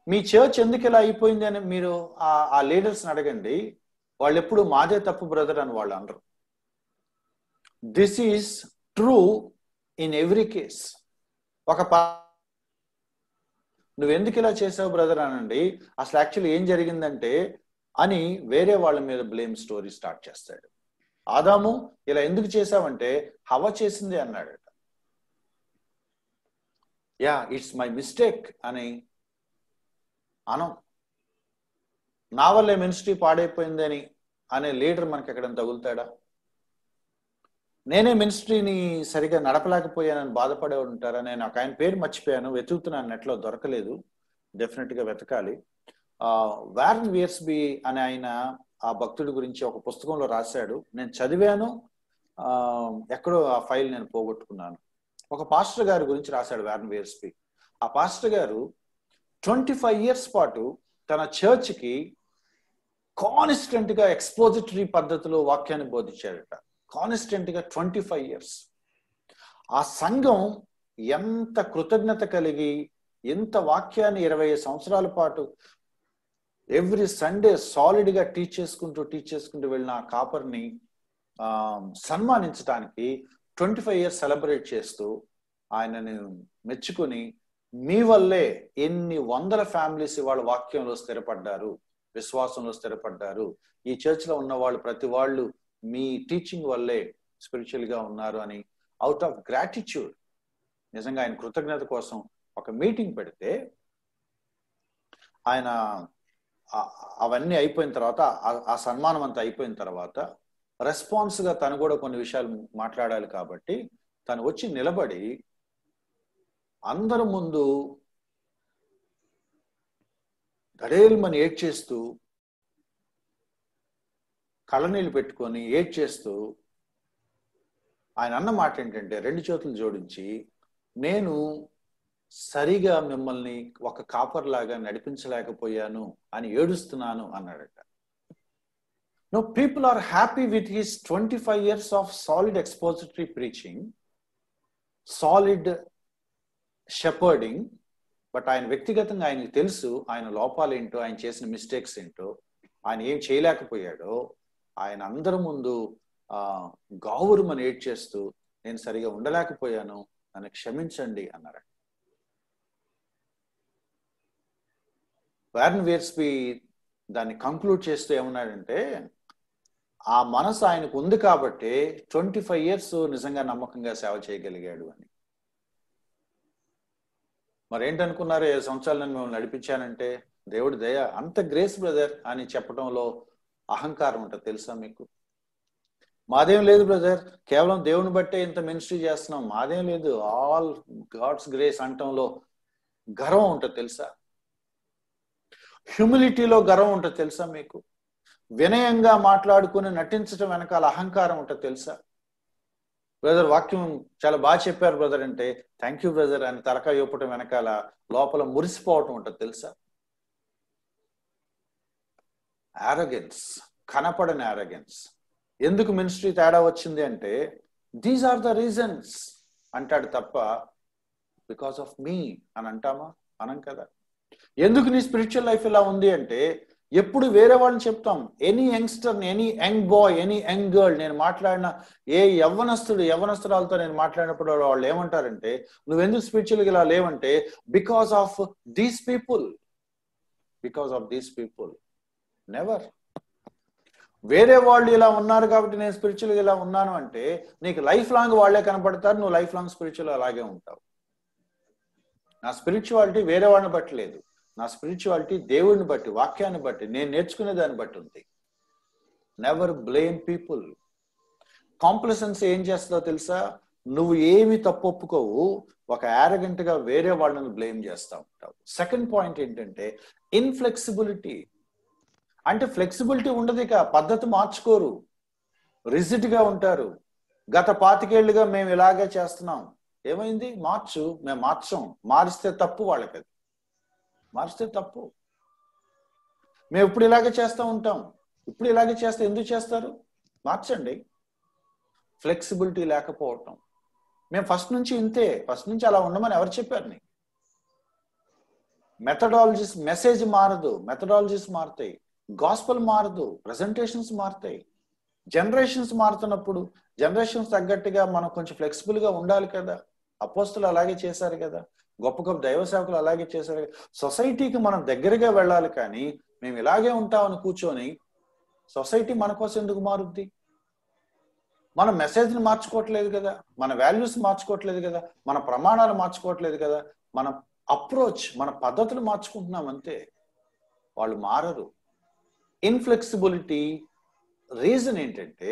మీ చర్చ్ ఎందుకు ఇలా అయిపోయింది అని మీరు ఆ లీడర్స్ని అడగండి, వాళ్ళు ఎప్పుడు మాదే తప్పు బ్రదర్ అని వాళ్ళు అనరు. This is true in every case. నువ్వెందుకు ఇలా చేసావు బ్రదర్ అనండి, అసలు యాక్చువల్లీ ఏం జరిగిందంటే అని వేరే వాళ్ళ మీద బ్లేమ్ స్టోరీ స్టార్ట్ చేస్తాడు. ఆదాము ఇలా ఎందుకు చేసావంటే హవ్వ చేసింది అన్నాడట. యా, ఇట్స్ మై మిస్టేక్ అని అనం. నా వల్లే మినిస్ట్రీ పాడైపోయిందని అనే లీడర్ మనకి ఎక్కడైనా తగులుతాడా? నేనే మినిస్ట్రీని సరిగా నడపలేకపోయానని బాధపడే ఉంటారా? నేను ఆయన పేరు మర్చిపోయాను, వెతుకుతున్నాను, నెట్లో దొరకలేదు, డెఫినెట్గా వెతకాలి. వారన్ వియర్స్బీ అనే ఆయన ఆ భక్తుడి గురించి ఒక పుస్తకంలో రాశాడు, నేను చదివాను, ఎక్కడో ఆ ఫైల్ నేను పోగొట్టుకున్నాను. ఒక పాస్టర్ గారి గురించి రాశాడు వారన్ వేర్స్పీ. ఆ పాస్టర్ గారు 25 years పాటు తన చర్చ్కి కాన్స్టెంట్ గా ఎక్స్పోజిటరీ పద్ధతిలో వాక్యాన్ని బోధించాడట. కాన్స్టెంట్ గా 25 years. ఆ సంఘం ఎంత కృతజ్ఞత కలిగి ఎంత వాక్యాన్ని 25 సంవత్సరాల పాటు ఎవ్రీ సండే సాలిడ్ గా టీచ్ చేసుకుంటూ వెళ్ళిన ఆ కాపర్ని సన్మానించడానికి 25 years సెలబ్రేట్ చేస్తూ ఆయనని మెచ్చుకొని, మీ వల్లే ఎన్ని వందల ఫ్యామిలీస్ ఇవాళ వాక్యంలో స్థిరపడ్డారు, విశ్వాసంలో స్థిరపడ్డారు, ఈ చర్చ్ లో ఉన్న వాళ్ళు ప్రతి వాళ్ళు మీ టీచింగ్ వల్లే స్పిరిచువల్ గా ఉన్నారు అని అవుట్ ఆఫ్ గ్రాటిట్యూడ్, నిజంగా ఆయన కృతజ్ఞత కోసం ఒక మీటింగ్ పెడితే, ఆయన అవన్నీ అయిపోయిన తర్వాత, ఆ సన్మానం అంతా అయిపోయిన తర్వాత రెస్పాన్స్ గా తను కూడా కొన్ని విషయాలు మాట్లాడాలి కాబట్టి తను వచ్చి నిలబడి అందరి ముందు గడేల్మని ఏడ్చేస్తూ, కళ్ళనీళ్ళు పెట్టుకొని ఏడ్చేస్తూ ఆయన అన్న మాట ఏంటంటే, 2 చేతులు జోడించి, నేను సరిగా మిమ్మల్ని ఒక కాపర్ లాగా నడిపించలేకపోయాను అని ఏడుస్తున్నాను అన్నాడట. No, people are happy with his 25 years of solid expository preaching, solid shepherding, but ఆయన వ్యక్తిగతంగా ఆయనకు తెలుసు ఆయన లోపాలు ఏంటో, ఆయన చేసిన మిస్టేక్స్ ఏంటో, ఆయన ఏం చేయలేకపోయాడో. ఆయన అందరి ముందు గావురుమని ఏడ్చేస్తూ, నేను సరిగా ఉండలేకపోయాను, నన్ను క్షమించండి అన్నారట. వారన్ వేర్స్పీ దాన్ని కంక్లూడ్ చేస్తూ ఏమన్నాడంటే, ఆ మనసు ఆయనకు ఉంది కాబట్టి 25 years నిజంగా నమ్మకంగా సేవ చేయగలిగాడు అని. మరేంటనుకున్నారు, 7 సంవత్సరాలు నేను మిమ్మల్ని నడిపించానంటే దేవుడి దయ, అంత గ్రేస్ బ్రదర్ అని చెప్పడంలో అహంకారం ఉంటుంది తెలుసా మీకు? మాదేం లేదు బ్రదర్, కేవలం దేవుని బట్టే ఇంత మినిస్ట్రీ చేస్తున్నాం, మాదేం లేదు, ఆల్ గాడ్స్ గ్రేస్ అంటంలో గర్వం ఉంటుంది తెలుసా? హ్యూమిలిటీలో గర్వం ఉంటుంది తెలుసా మీకు? వినయంగా మాట్లాడుకుని నటించడం వెనకాల అహంకారం ఉంటుంది తెలుసా? బ్రదర్ వాక్యం చాలా బాగా చెప్పారు బ్రదర్ అంటే థ్యాంక్ యూ బ్రదర్ అని తలకాయ ఇవ్వటం వెనకాల లోపల మురిసిపోవటం ఉంటుంది తెలుసా? ఆరోగెన్స్, కనపడని ఆరోగెన్స్. ఎందుకు మినిస్ట్రీ తేడా వచ్చింది అంటే, దీస్ ఆర్ ద రీజన్స్ అంటాడు తప్ప బికాస్ ఆఫ్ మీ అని అంటామా? అనం కదా. ఎందుకు నీ స్పిరిచువల్ లైఫ్ ఇలా ఉంది అంటే, ఎప్పుడు వేరే వాళ్ళని చెప్తాం. Any youngster, any young boy, any young girl, నేను మాట్లాడిన ఏ యవ్వనస్తురాలతో నేను మాట్లాడినప్పుడు వాళ్ళు ఏమంటారంటే, నువ్వెందుకు స్పిరిచువల్గా ఇలా లేవంటే, because of these people, because of these people. Never. వేరే వాళ్ళు ఇలా ఉన్నారు కాబట్టి నేను స్పిరిచువల్గా ఇలా ఉన్నాను అంటే, నీకు లైఫ్ లాంగ్ వాళ్ళే కనపడతారు, నువ్వు లైఫ్ లాంగ్ స్పిరిచువల్ అలాగే ఉంటావు. నా స్పిరిచువాలిటీ వేరే వాళ్ళని బట్టి లేదు, నా స్పిరిచువాలిటీ దేవుడిని బట్టి, వాక్యాన్ని బట్టి, నేను నేర్చుకునే దాన్ని బట్టి ఉంది. Never blame people. కాంప్లసెన్స్ ఏం చేస్తుందో తెలుసా? నువ్వు ఏమి తప్పు ఒప్పుకోవు, ఒక యారగెంట్ గా వేరే వాళ్ళని బ్లేమ్ చేస్తూ ఉంటావు. సెకండ్ పాయింట్ ఏంటంటే ఇన్ఫ్లెక్సిబిలిటీ. అంటే ఫ్లెక్సిబిలిటీ ఉండదు, ఇక పద్ధతి మార్చుకోరు, రిజిడ్ గా ఉంటారు. గత 25 ఏళ్లుగా మేము ఇలాగే చేస్తున్నాం, ఏమైంది మార్చు, మేము మార్చాం, మారిస్తే తప్పు వాళ్ళకి, అది మారిస్తే తప్పు. మేము ఇప్పుడు ఇలాగే చేస్తూ ఉంటాం, ఇప్పుడు ఇలాగే చేస్తే ఎందుకు చేస్తారు? మార్చండి. ఫ్లెక్సిబిలిటీ లేకపోవటం. మేము ఫస్ట్ నుంచి ఇంతే, ఫస్ట్ నుంచి అలా ఉండమని ఎవరు చెప్పారు నీకు? మెథడాలజీస్, మెసేజ్ మారదు, మెథడాలజీస్ మారుతాయి, గాస్పల్ మారదు, ప్రజెంటేషన్స్ మారుతాయి. జనరేషన్స్ మారుతున్నప్పుడు జనరేషన్స్ తగ్గట్టుగా మనం కొంచెం ఫ్లెక్సిబుల్ గా ఉండాలి కదా. అపోస్తులు అలాగే చేశారు కదా, గొప్ప గొప్ప దైవ సేవకులు అలాగే చేశారు. సొసైటీకి మనం దగ్గరగా వెళ్ళాలి, కానీ మేము ఇలాగే ఉంటామని కూర్చొని సొసైటీ మన కోసం ఎందుకు మారుద్ది? మన మెసేజ్ని మార్చుకోవట్లేదు కదా, మన వాల్యూస్ మార్చుకోవట్లేదు కదా, మన ప్రమాణాలు మార్చుకోవట్లేదు కదా, మన అప్రోచ్, మన పద్ధతులు మార్చుకుంటున్నాం అంతే. వాళ్ళు మారరు. ఇన్ఫ్లెక్సిబిలిటీ రీజన్ ఏంటంటే,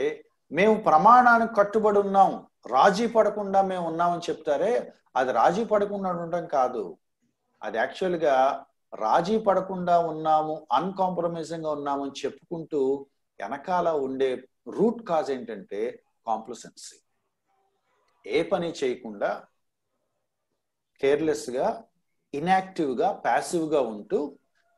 మేము ప్రమాణానికి కట్టుబడి ఉన్నాం, రాజీ పడకుండా మేము ఉన్నామని చెప్తారే, అది రాజీ పడకుండా ఉండటం కాదు. అది యాక్చువల్గా రాజీ పడకుండా ఉన్నాము, అన్కాంప్రమైజింగ్ గా ఉన్నాము అని చెప్పుకుంటూ వెనకాల ఉండే రూట్ కాజ్ ఏంటంటే కాంప్లసెన్సీ. ఏ పని చేయకుండా కేర్లెస్గా, ఇన్యాక్టివ్గా, ప్యాసివ్గా ఉంటూ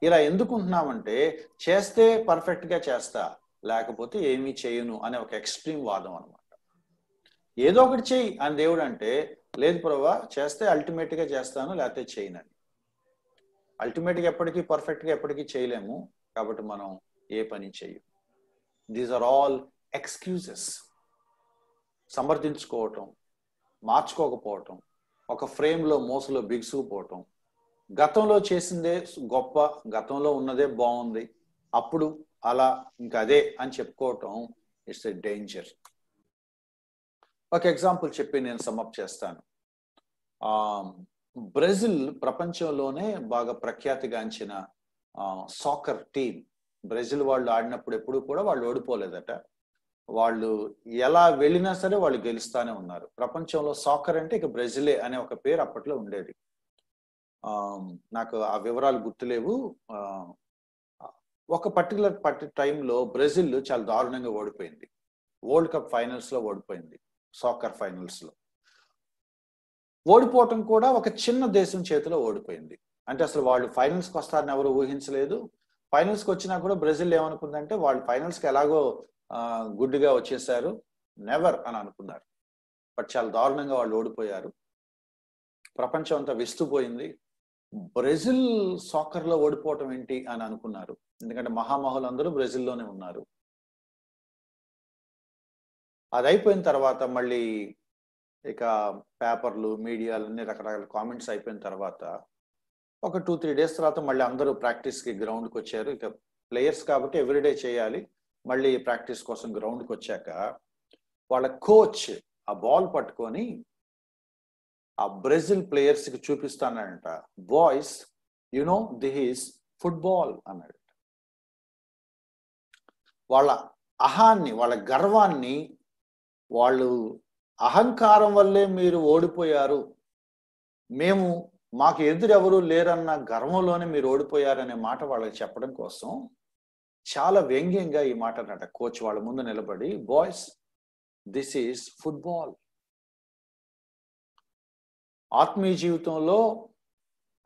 ఇలా ఎందుకు ఉంటున్నామంటే చేస్తే పర్ఫెక్ట్గా చేస్తా, లేకపోతే ఏమీ చేయను అనే ఒక ఎక్స్ట్రీమ్ వాదం అనమాట. ఏదో ఒకటి చెయ్యి అని దేవుడు అంటే, లేదు ప్రభువా చేస్తే అల్టిమేట్గా చేస్తాను, లేకపోతే చేయనని. అల్టిమేట్గా ఎప్పటికీ పర్ఫెక్ట్గా ఎప్పటికీ చేయలేము, కాబట్టి మనం ఏ పని చెయ్యం. These are all excuses. సమర్థించుకోవటం, మార్చుకోకపోవటం, ఒక ఫ్రేమ్లో మోసలో బిగుసుకుపోవటం, గతంలో చేసిందే గొప్ప, గతంలో ఉన్నదే బాగుంది, అప్పుడు అలా ఇంకా అదే అని చెప్పుకోవటం ఇట్స్ ఎ డేంజర్. ఒక ఎగ్జాంపుల్ చెప్పి నేను సమ్అప్ చేస్తాను. బ్రెజిల్ ప్రపంచంలోనే బాగా ప్రఖ్యాతిగాంచిన సాకర్ టీం. బ్రెజిల్ వాళ్ళు ఆడినప్పుడు ఎప్పుడు కూడా వాళ్ళు ఓడిపోలేదట. వాళ్ళు ఎలా వెళ్ళినా సరే వాళ్ళు గెలుస్తానే ఉన్నారు. ప్రపంచంలో సాకర్ అంటే ఇక బ్రెజిలే అనే ఒక పేరు అప్పట్లో ఉండేది. నాకు ఆ వివరాలు గుర్తులేవు. ఒక పర్టికులర్ టైంలో బ్రెజిల్ చాలా దారుణంగా ఓడిపోయింది. వరల్డ్ కప్ ఫైనల్స్ లో ఓడిపోయింది. సాకర్ ఫైనల్స్ లో ఓడిపోవటం కూడా ఒక చిన్న దేశం చేతిలో ఓడిపోయింది. అంటే అసలు వాళ్ళు ఫైనల్స్కి వస్తారని ఎవరు ఊహించలేదు. ఫైనల్స్కి వచ్చినా కూడా బ్రెజిల్ ఏమనుకుందంటే వాళ్ళు ఫైనల్స్కి ఎలాగో గుడ్డిగా వచ్చేసారు, నెవర్ అని అనుకున్నారు. బట్ చాలా దారుణంగా వాళ్ళు ఓడిపోయారు. ప్రపంచం అంతా విస్తుపోయింది. బ్రెజిల్ సాకర్లో ఓడిపోవటం ఏంటి అని అనుకున్నారు. ఎందుకంటే మహామహులందరూ బ్రెజిల్లోనే ఉన్నారు. అది అయిపోయిన తర్వాత మళ్ళీ ఇక పేపర్లు, మీడియాలు అన్ని రకరకాల కామెంట్స్ అయిపోయిన తర్వాత ఒక 2-3 డేస్ తర్వాత మళ్ళీ అందరూ ప్రాక్టీస్కి గ్రౌండ్కి వచ్చారు. ఇక ప్లేయర్స్ కాబట్టి ఎవ్రీడే చేయాలి. మళ్ళీ ప్రాక్టీస్ కోసం గ్రౌండ్కి వచ్చాక వాళ్ళ కోచ్ ఆ బాల్ పట్టుకొని ఆ బ్రెజిల్ ప్లేయర్స్కి చూపిస్తానంట. Boys, you know this is football అన్నాడు. వాళ్ళ అహాన్ని, వాళ్ళ గర్వాన్ని, వాళ్ళు అహంకారం వల్లే మీరు ఓడిపోయారు, మాకు ఎదురెవరు లేరన్న గర్వంలోనే మీరు ఓడిపోయారనే మాట వాళ్ళకి చెప్పడం కోసం చాలా వ్యంగ్యంగా ఈ మాట అన్నట కోచ్ వాళ్ళ ముందు నిలబడి, బాయ్స్ దిస్ ఈస్ ఫుట్బాల్. ఆత్మీయ జీవితంలో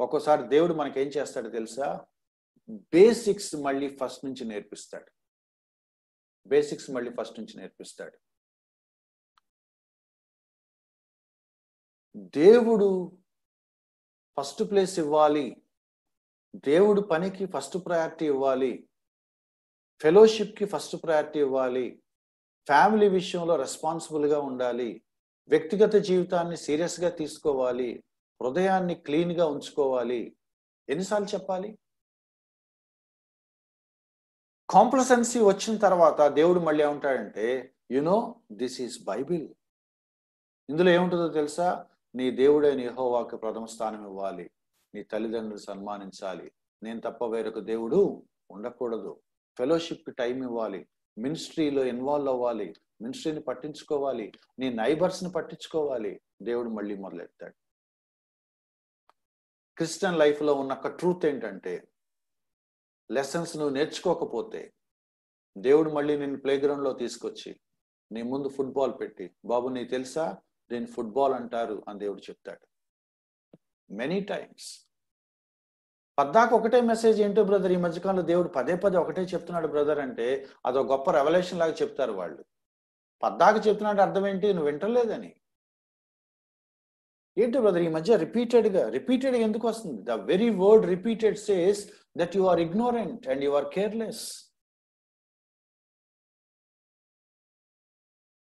ఒక్కోసారి దేవుడు మనకేం చేస్తాడో తెలుసా? బేసిక్స్ మళ్ళీ ఫస్ట్ నుంచి నేర్పిస్తాడు. బేసిక్స్ మళ్ళీ ఫస్ట్ నుంచి నేర్పిస్తాడు. దేవుడు ఫస్ట్ ప్లేస్ ఇవ్వాలి, దేవుడు పనికి ఫస్ట్ ప్రయారిటీ ఇవ్వాలి, ఫెలోషిప్కి ఫస్ట్ ప్రయారిటీ ఇవ్వాలి, ఫ్యామిలీ విషయంలో రెస్పాన్సిబుల్గా ఉండాలి, వ్యక్తిగత జీవితాన్ని సీరియస్గా తీసుకోవాలి, హృదయాన్ని క్లీన్గా ఉంచుకోవాలి. ఎన్నిసార్లు చెప్పాలి? కాంప్లసెన్సీ వచ్చిన తర్వాత దేవుడు మళ్ళీ ఏమంటాడంటే, యునో దిస్ ఈస్ బైబిల్. ఇందులో ఏముంటుందో తెలుసా? నీ దేవుడైన యెహోవాకు ప్రథమ స్థానం ఇవ్వాలి, నీ తల్లిదండ్రులు సన్మానించాలి, నేను తప్ప వేరొక దేవుడు ఉండకూడదు, ఫెలోషిప్కి టైం ఇవ్వాలి, మినిస్ట్రీలో ఇన్వాల్వ్ అవ్వాలి, మినిస్ట్రీని పట్టించుకోవాలి, నీ నైబర్స్ని పట్టించుకోవాలి. దేవుడు మళ్ళీ మొదలెత్తాడు. క్రిస్టియన్ లైఫ్లో ఉన్న ఒక ట్రూత్ ఏంటంటే, లెసన్స్ నువ్వు నేర్చుకోకపోతే దేవుడు మళ్ళీ నిన్ను ప్లే గ్రౌండ్లో తీసుకొచ్చి నీ ముందు ఫుట్బాల్ పెట్టి, బాబు నీకు తెలుసా దీన్ని ఫుట్బాల్ అంటారు అని దేవుడు చెప్తాడు. Many times. పద్దాక ఒకటే మెసేజ్ ఏంటో బ్రదర్, ఈ మధ్యకాలంలో దేవుడు పదే పదే ఒకటే చెప్తున్నాడు బ్రదర్ అంటే అదో గొప్ప రెవల్యూషన్ లాగా చెప్తారు వాళ్ళు. పద్దాక చెప్తున్నాడు అర్థం ఏంటి? నువ్వు వింటలేదని. ఏంటి బ్రదర్ ఈ మధ్య రిపీటెడ్ ఎందుకు వస్తుంది? The very word repeated says that you are ignorant and you are careless.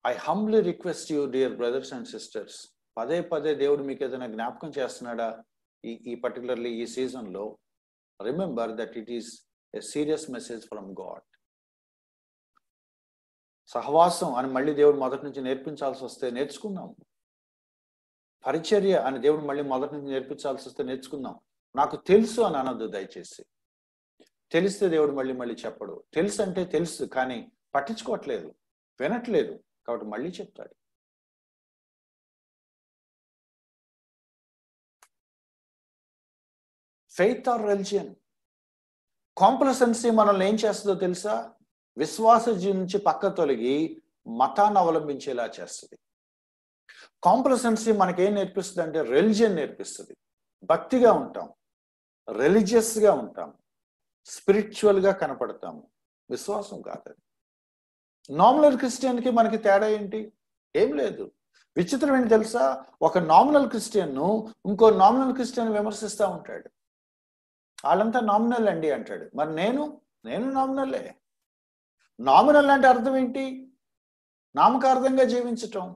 I humbly request you dear brothers and sisters, పదే పదే దేవుడు మీకు ఏదైనా జ్ఞాపకం చేస్తున్నాడా ఈ పర్టికులర్లీ ఈ సీజన్లో? Remember that it is a serious message from God. సహవాసం అని మళ్ళీ దేవుడు మొదటి నుంచి నేర్పించాల్సి వస్తే నేర్చుకుందాం. పరిచర్య అని దేవుడు మళ్ళీ మొదటి నుంచి నేర్పించాల్సి వస్తే నేర్చుకుందాం. నాకు తెలుసు అని అనొద్దు దయచేసి. తెలిస్తే దేవుడు మళ్ళీ మళ్ళీ చెప్పడు. తెలుసు అంటే తెలుసు, కానీ పట్టించుకోవట్లేదు, వినట్లేదు, కాబట్టి మళ్ళీ చెప్తాడు. Faith are religion. కాంప్లసెన్సీ మనల్ని ఏం చేస్తుందో తెలుసా? విశ్వాస నుంచి పక్క తొలగి మతాన్ని అవలంబించేలా చేస్తుంది. కాంప్లసెన్సీ మనకేం నేర్పిస్తుంది అంటే రిలిజియన్ నేర్పిస్తుంది. భక్తిగా ఉంటాం, రిలీజియస్గా ఉంటాం, స్పిరిచువల్గా కనపడతాము. విశ్వాసం కాదు. నామినల్ క్రిస్టియన్కి మనకి తేడా ఏంటి? ఏం లేదు. విచిత్రం ఏంటి తెలుసా? ఒక నామినల్ క్రిస్టియన్ను ఇంకో నామినల్ క్రిస్టియన్ విమర్శిస్తూ ఉంటాడు. వాళ్ళంతా నామినల్ అండి అంటాడు. మరి నేను నామినల్లే. నామినల్ అంటే అర్థం ఏంటి? నామకార్థంగా జీవించటం.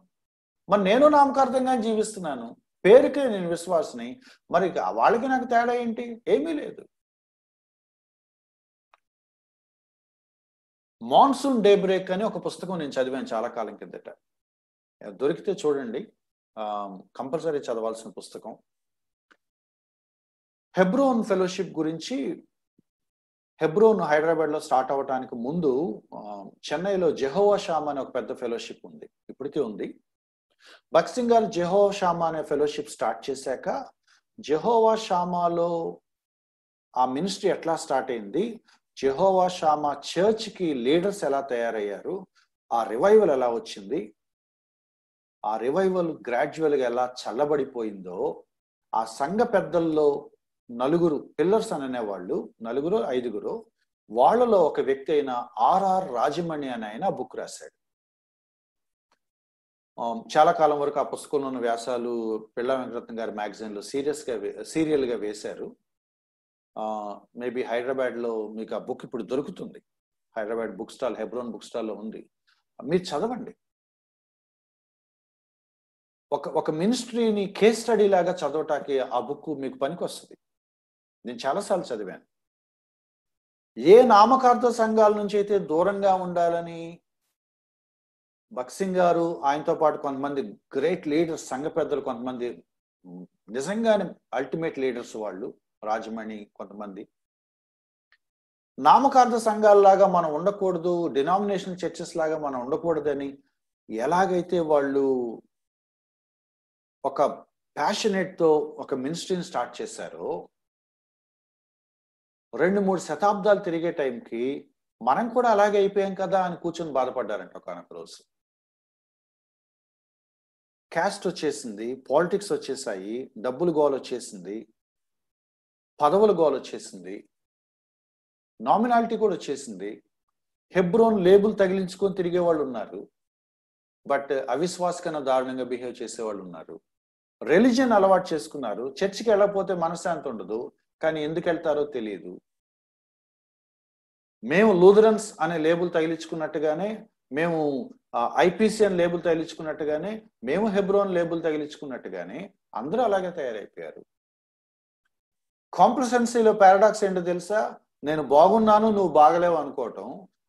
మరి నేను నామకార్థంగా జీవిస్తున్నాను, పేరుకే నేను విశ్వాసని. మరి వాళ్ళకి నాకు తేడా ఏంటి? ఏమీ లేదు. మాన్సూన్ డే బ్రేక్ అని ఒక పుస్తకం నేను చదివాను చాలా కాలం కిందట. దొరికితే చూడండి, కంపల్సరీ చదవాల్సిన పుస్తకం. హెబ్రోన్ ఫెలోషిప్ గురించి. హెబ్రోన్ హైదరాబాద్లో స్టార్ట్ అవ్వడానికి ముందు చెన్నైలో జెహోవా షామా అనే ఒక పెద్ద ఫెలోషిప్ ఉంది, ఇప్పటికీ ఉంది. భగత్ సింగ్ గారు జెహోవా షామా అనే ఫెలోషిప్ స్టార్ట్ చేశాక జెహోవా షామాలో ఆ మినిస్ట్రీ ఎట్లా స్టార్ట్ అయింది, జెహోవా షామా చర్చ్కి లీడర్స్ ఎలా తయారయ్యారు, ఆ రివైవల్ ఎలా వచ్చింది, ఆ రివైవల్ గ్రాడ్యువల్గా ఎలా చల్లబడిపోయిందో, ఆ సంఘ పెద్దల్లో 4 పిల్లర్స్ అని అనేవాళ్ళు, 4-5, వాళ్ళలో ఒక వ్యక్తి అయిన ఆర్ఆర్ రాజమణి అని ఆయన బుక్ రాశాడు. చాలా కాలం వరకు ఆ పుస్తకంలో ఉన్న వ్యాసాలు పిళ్ళ వెంకటరత్నం గారి మ్యాగజైన్లో సీరియల్గా వేశారు. మేబీ హైదరాబాద్లో మీకు ఆ బుక్ ఇప్పుడు దొరుకుతుంది. Hyderabad book stall, Hebron book స్టాల్లో ఉంది. మీరు చదవండి. ఒక మినిస్ట్రీని కేస్ స్టడీ లాగా చదవటానికి ఆ బుక్ మీకు పనికి వస్తుంది. నేను చాలాసార్లు చదివాను. ఏ నామకార్థ సంఘాల నుంచి అయితే దూరంగా ఉండాలని భగత్ సింగ్ గారు, ఆయనతో పాటు కొంతమంది గ్రేట్ లీడర్స్, సంఘ పెద్దలు, కొంతమంది నిజంగానే అల్టిమేట్ లీడర్స్ వాళ్ళు, రాజమణి, కొంతమంది నామకార్థ సంఘాలలాగా మనం ఉండకూడదు, డినామినేషనల్ చర్చెస్ లాగా మనం ఉండకూడదని ఎలాగైతే వాళ్ళు ఒక ప్యాషనేట్తో ఒక మినిస్ట్రీని స్టార్ట్ చేశారో, 2-3 శతాబ్దాలు తిరిగే టైంకి మనం కూడా అలాగే అయిపోయాం కదా అని కూర్చొని బాధపడ్డారంట ఒకనొక రోజు. క్యాస్ట్ వచ్చేసింది, పాలిటిక్స్ వచ్చేసాయి, డబ్బులు గోల్ వచ్చేసింది, పదవుల గోల్ వచ్చేసింది, నామినాలిటీ కూడా వచ్చేసింది. హెబ్రోన్ లేబుల్ తగిలించుకొని తిరిగే వాళ్ళు ఉన్నారు, బట్ అవిశ్వాసకన దారుణంగా బిహేవ్ చేసేవాళ్ళు ఉన్నారు. రిలీజియన్ అలవాటు చేసుకున్నారు, చర్చికి వెళ్ళకపోతే మనశ్శాంతి ఉండదు, కానీ ఎందుకు వెళ్తారో తెలియదు. మేము లూథరన్స్ అనే లేబుల్ తగిలించుకున్నట్టుగానే, మేము ఐపీసీఎన్ లేబుల్ తగిలించుకున్నట్టుగానే, మేము హెబ్రోన్ లేబుల్ తగిలించుకున్నట్టుగానే అందరూ అలాగే తయారైపోయారు. కాంప్లసెన్సీలో పారాడాక్స్ ఏంటో తెలుసా? నేను బాగున్నాను, నువ్వు బాగలేవు అనుకోవటం.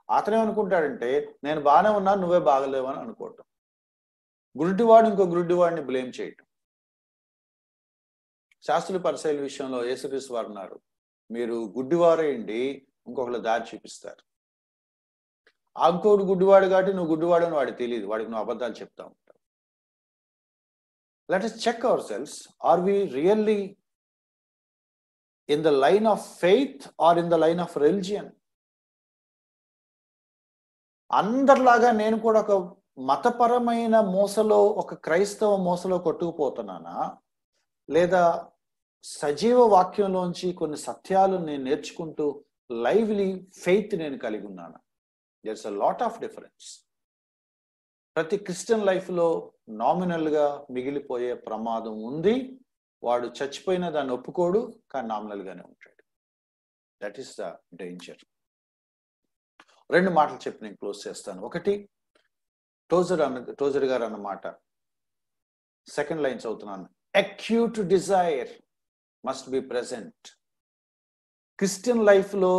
అతనే అనుకుంటాడంటే నేను బాగానే ఉన్నాను, నువ్వే బాగలేవు అని అనుకోవటం. గుడ్డివాడు ఇంకో గుడ్డివాడిని బ్లేమ్ చేయటం. శాస్త్రుల పరిశైల విషయంలో యేసుక్రీస్తు వారు అన్నారు, మీరు గుడ్డివారేంటి, ఇంకొకరు దారి చూపిస్తారు. ఇంకోడు గుడ్డివాడు కాబట్టి నువ్వు గుడ్డివాడు అని వాడికి తెలియదు, వాడికి నువ్వు అబద్ధాలు చెప్తా ఉంటావు. Let us check ourselves. Are we really in the line of faith or in the line of religion? అందరిలాగా నేను కూడా ఒక మతపరమైన మోసలో, ఒక క్రైస్తవ మోసలో కొట్టుకుపోతున్నానా, లేదా సజీవ వాక్యంలోంచి కొన్ని సత్యాలు నేను నేర్చుకుంటూ లైవ్లీ ఫెయిత్ నేను కలిగి ఉన్నాను? there's a lot of difference. ప్రతి క్రిస్టియన్ లైఫ్లో నామినల్గా మిగిలిపోయే ప్రమాదం ఉంది. వాడు చచ్చిపోయిన దాన్ని ఒప్పుకోడు, కానీ నామినల్గానే ఉంటాడు. That is the danger. 2 మాటలు చెప్పి నేను క్లోజ్ చేస్తాను. ఒకటి, టోజర్ గారు అన్నమాట, సెకండ్ లైన్ చదువుతున్నాను. acute desire must be present. Christian లైఫ్లో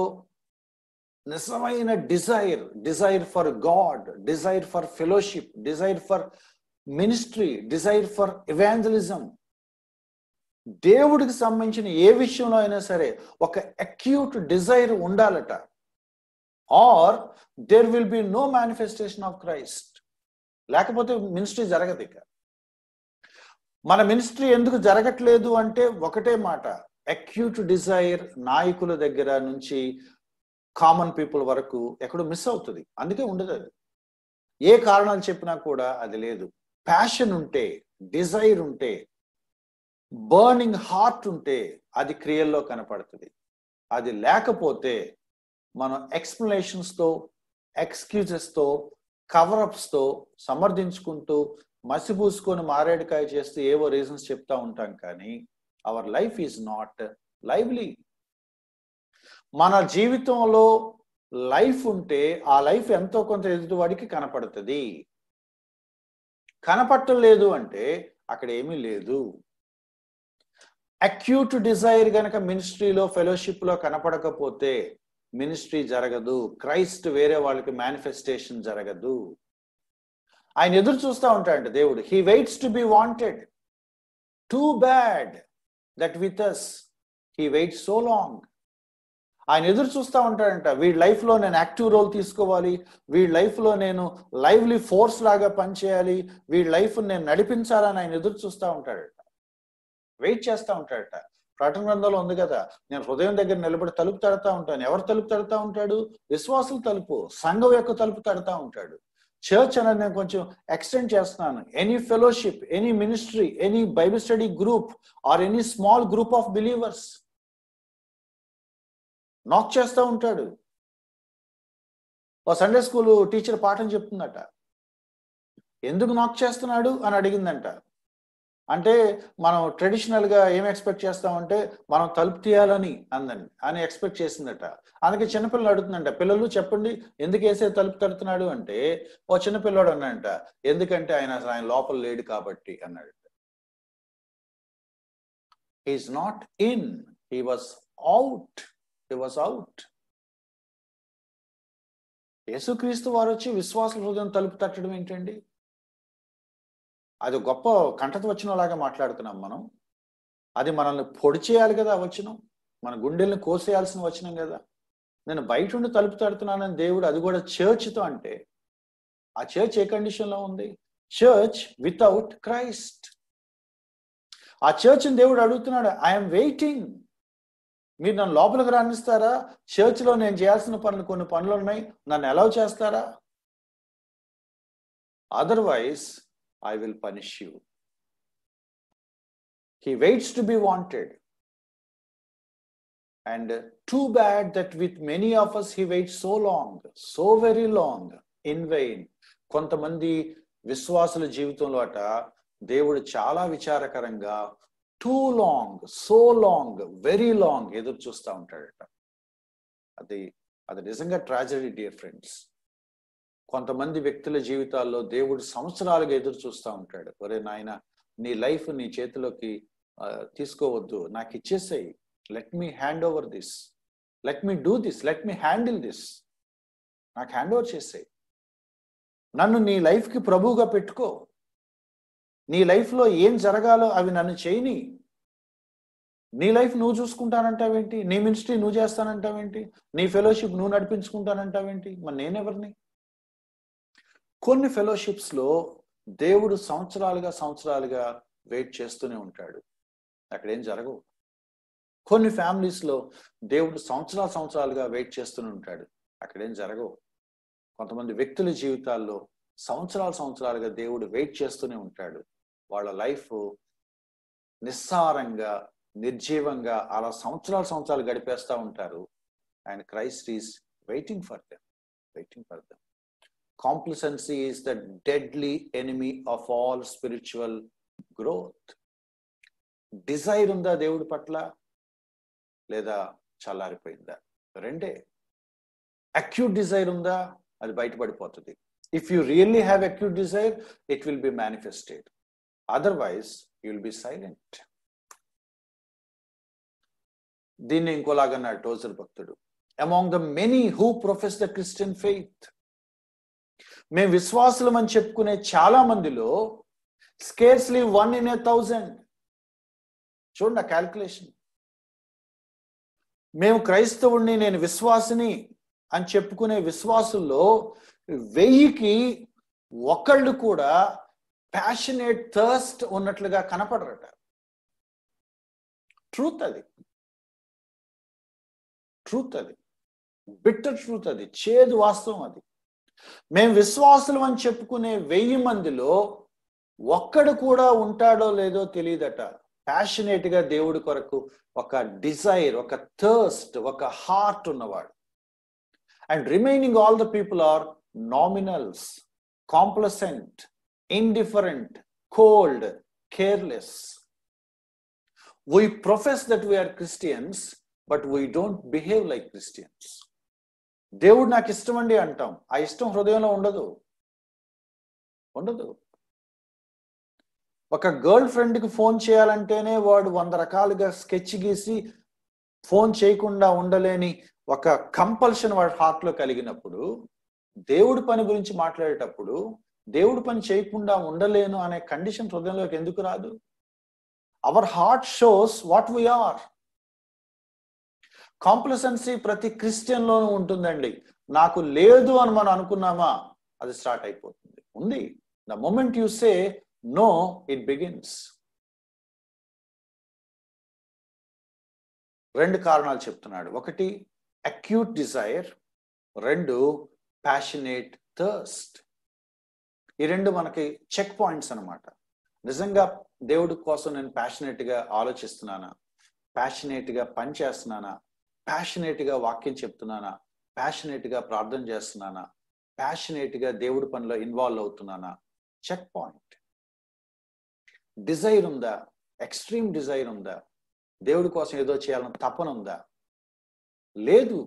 నిజమైన desire for God, desire for fellowship, desire for ministry, desire for evangelism, దేవుడికి సంబంధించిన ఏ విషయంలో అయినా సరే ఒక అక్యూట్ డిజైర్ ఉండాలట. Or there will be no manifestation of Christ. లేకపోతే మినిస్ట్రీ జరగదు. ఇక మన మినిస్ట్రీ ఎందుకు జరగట్లేదు అంటే ఒకటే మాట, అక్యూట్ డిజైర్ నాయకుల దగ్గర నుంచి కామన్ పీపుల్ వరకు ఎక్కడో మిస్ అవుతుంది. అందుకే ఉండదు అది. ఏ కారణాలు చెప్పినా కూడా అది లేదు. ప్యాషన్ ఉంటే, డిజైర్ ఉంటే, బర్నింగ్ హార్ట్ ఉంటే అది క్రియల్లో కనపడుతుంది. అది లేకపోతే మనం ఎక్స్ప్లెనేషన్స్తో, ఎక్స్క్యూజెస్తో, కవరప్స్తో సమర్థించుకుంటూ మసిపూసుకొని మారేడుకాయ చేస్తూ ఏవో రీజన్స్ చెప్తా ఉంటాం. కానీ our life is not lively. మన జీవితంలో లైఫ్ ఉంటే ఆ లైఫ్ ఎంతో కొంత ఎదుటివాడికి కనపడుతుంది. కనపట్టలేదు అంటే అక్కడ ఏమీ లేదు. అక్యూట్ డిజైర్ గనక మినిస్ట్రీలో, ఫెలోషిప్లో కనపడకపోతే మినిస్ట్రీ జరగదు. క్రైస్ట్ వేరే వాళ్ళకి మేనిఫెస్టేషన్ జరగదు. ఆయన ఎదురు చూస్తూ ఉంటాడు దేవుడు. He waits to be wanted. Too bad that with us he waits so long. ఆయన ఎదురు చూస్తూ ఉంటాడంట. వీడి లైఫ్లో నేను యాక్టివ్ రోల్ తీసుకోవాలి, వీడి లైఫ్లో నేను లైవ్లీ ఫోర్స్ లాగా పనిచేయాలి, వీడి లైఫ్ నేను నడిపించాలని ఆయన ఎదురు చూస్తూ ఉంటాడట, వెయిట్ చేస్తూ ఉంటాడట. ప్రకటన గ్రంథంలో ఉంది కదా, నేను హృదయం దగ్గర నిలబడి తలుపు తడతా ఉంటాను. ఎవరు తలుపు తడతా ఉంటాడు? విశ్వాసుల తలుపు, సంఘం యొక్క తలుపు తడతా ఉంటాడు. చర్చ్ అనేది నేను కొంచెం ఎక్స్టెండ్ చేస్తున్నాను. Any fellowship, any ministry, any Bible study group or any small group of believers నాక్ చేస్తూ ఉంటాడు. ఓ సండే స్కూల్ టీచర్ పాఠం చెప్తుందట. ఎందుకు నాక్ చేస్తున్నాడు అని అడిగిందంట. అంటే మనం ట్రెడిషనల్గా ఏం ఎక్స్పెక్ట్ చేస్తామంటే మనం తలుపు తీయాలని అని ఎక్స్పెక్ట్ చేసిందట. అందుకే చిన్నపిల్లలు అడుగుతుందంట, పిల్లలు చెప్పండి ఎందుకు వేసే తలుపు తడుతున్నాడు అంటే, ఓ చిన్నపిల్లడు అన్నాడంట, ఎందుకంటే ఆయన లోపల లేడు కాబట్టి అన్నాడు. He is not in, he was out. He was out. యేసుక్రీస్తు వారు వచ్చి విశ్వాసుల హృదయం తలుపు తట్టడం ఏంటండి? అది గొప్ప కంఠత వచనంలాగా మాట్లాడుతున్నాం మనం. అది మనల్ని పొడి చేయాలి కదా వచనం, మన గుండెల్ని కోసేయాల్సిన వచనం కదా. నేను బయట ఉండి తలుపు తడుతున్నానని దేవుడు, అది కూడా చర్చ్తో అంటే, ఆ చర్చ్ ఏ కండిషన్లో ఉంది? Church without Christ. ఆ చర్చ్ని దేవుడు అడుగుతున్నాడు, ఐఎమ్ వెయిటింగ్. మీరు నన్ను లోపలికి రానిస్తారా? చర్చ్లో నేను చేయాల్సిన కొన్ని పనులు ఉన్నాయి, నన్ను అలౌ చేస్తారా? Otherwise I will punish you. He waits to be wanted. And too bad that with many of us he waits so long, so very long, in vain. కొంతమంది విశ్వాసుల జీవితంలో అట దేవుడు చాలా విచారకరంగా too long, so long, very long ఎదురు చూస్తూ ఉంటాడట. అది నిజంగా ట్రాజడీ డియర్ ఫ్రెండ్స్. కొంతమంది వ్యక్తుల జీవితాల్లో దేవుడు సంవత్సరాలుగా ఎదురు చూస్తూ ఉంటాడు. ఒరే నాయన, నీ లైఫ్ నీ చేతిలోకి తీసుకోవద్దు, నాకు ఇచ్చేసేయి, let me hand over this, let me do this, let me handle this, నాకు హ్యాండ్ ఓవర్ చేసేయి, నన్ను నీ లైఫ్కి ప్రభువుగా పెట్టుకో, నీ లైఫ్లో ఏం జరగాలో అవి నన్ను చేయని, నీ లైఫ్ నువ్వు చూసుకుంటానంటావేంటి, నీ మినిస్ట్రీ నువ్వు చేస్తానంటావేంటి, నీ ఫెలోషిప్ నువ్వు నడిపించుకుంటానంటావేంటి, మరి నేనెవరిని? కొన్ని ఫెలోషిప్స్లో దేవుడు సంవత్సరాలుగా వెయిట్ చేస్తూనే ఉంటాడు, అక్కడేం జరగవు. కొన్ని ఫ్యామిలీస్లో దేవుడు సంవత్సరాలుగా వెయిట్ చేస్తూనే ఉంటాడు, అక్కడేం జరగవు. కొంతమంది వ్యక్తుల జీవితాల్లో సంవత్సరాలుగా దేవుడు వెయిట్ చేస్తూనే ఉంటాడు. వాళ్ళ లైఫ్ నిస్సారంగా, నిర్జీవంగా అలా సంవత్సరాలు గడిపేస్తూ ఉంటారు. And Christ is waiting for them. Complacency is the deadly enemy of all spiritual growth. Desire ఉందా దేవుడి పట్ల, లేదా చల్లారిపోయిందా? రెండే. అక్యూట్ డిజైర్ ఉందా, అది బయటపడిపోతుంది. If you really have acute desire, it will be manifested. Otherwise you will be silent. దీన్ని ఇంకోలాగన్నాడు టోజర్ భక్తుడు, among the many who profess the Christian faith. మేము విశ్వాసులం అని చెప్పుకునే చాలా మందిలో స్కేర్స్లీ 1 in 1,000. చూడండి ఆ క్యాల్కులేషన్. మేము క్రైస్తవుడిని, నేను విశ్వాసిని అని చెప్పుకునే విశ్వాసుల్లో 1000కి 1 కూడా ప్యాషనేట్ థర్స్ట్ ఉన్నట్లుగా కనపడరట. ట్రూత్ అది, బిట్టర్ ట్రూత్ అది, చేదు వాస్తవం అది. మేము విశ్వాసులు అని చెప్పుకునే 1000 మందిలో ఒక్కడు కూడా ఉంటాడో లేదో తెలియదట ప్యాషనేట్ గా దేవుడి కొరకు ఒక డిజైర్, ఒక థర్స్ట్, ఒక హార్ట్ ఉన్నవాడు. And remaining all the people are nominals, complacent, indifferent, cold, careless. We profess that we are Christians, but we don't behave like Christians. దేవుడు నాకు ఇష్టం అండి అంటాం, ఆ ఇష్టం హృదయంలో ఉండదు. ఒక గర్ల్ ఫ్రెండ్కి ఫోన్ చేయాలంటేనే వాడు 100 రకాలుగా స్కెచ్ గీసి ఫోన్ చేయకుండా ఉండలేని ఒక కంపల్షన్ వాడి హార్ట్లో కలిగినప్పుడు, దేవుడి పని గురించి మాట్లాడేటప్పుడు దేవుడి పని చేయకుండా ఉండలేను అనే కండిషన్ హృదయంలోకి ఎందుకు రాదు? Our heart shows what we are. Complacency ప్రతి క్రిస్టియన్ లోనూ ఉంటుందండి. నాకు లేదు అని మనం అనుకున్నామా అది స్టార్ట్ అయిపోతుంది. ఉంది. The moment you say no, it begins. 2 కారణాలు చెప్తున్నాడు. 1 అక్యూట్ డిజైర్, 2 ప్యాషనేట్ థర్స్ట్. ఈ 2 మనకి చెక్ పాయింట్స్ అన్నమాట. నిజంగా దేవుడి కోసం నేను ప్యాషనేట్ గా ఆలోచిస్తున్నానా, ప్యాషనేట్ గా పని చేస్తున్నానా, ప్యాషనేట్ గా వాక్యం చెప్తున్నానా, ప్యాషనేట్ గా ప్రార్థన చేస్తున్నానా, ప్యాషనేట్ గా దేవుడి పనిలో ఇన్వాల్వ్ అవుతున్నానా? Check point. డిజైర్ ఉందా? ఎక్స్ట్రీమ్ డిజైర్ ఉందా? దేవుడి కోసం ఏదో చేయాలని తపన ఉందా? లేదు.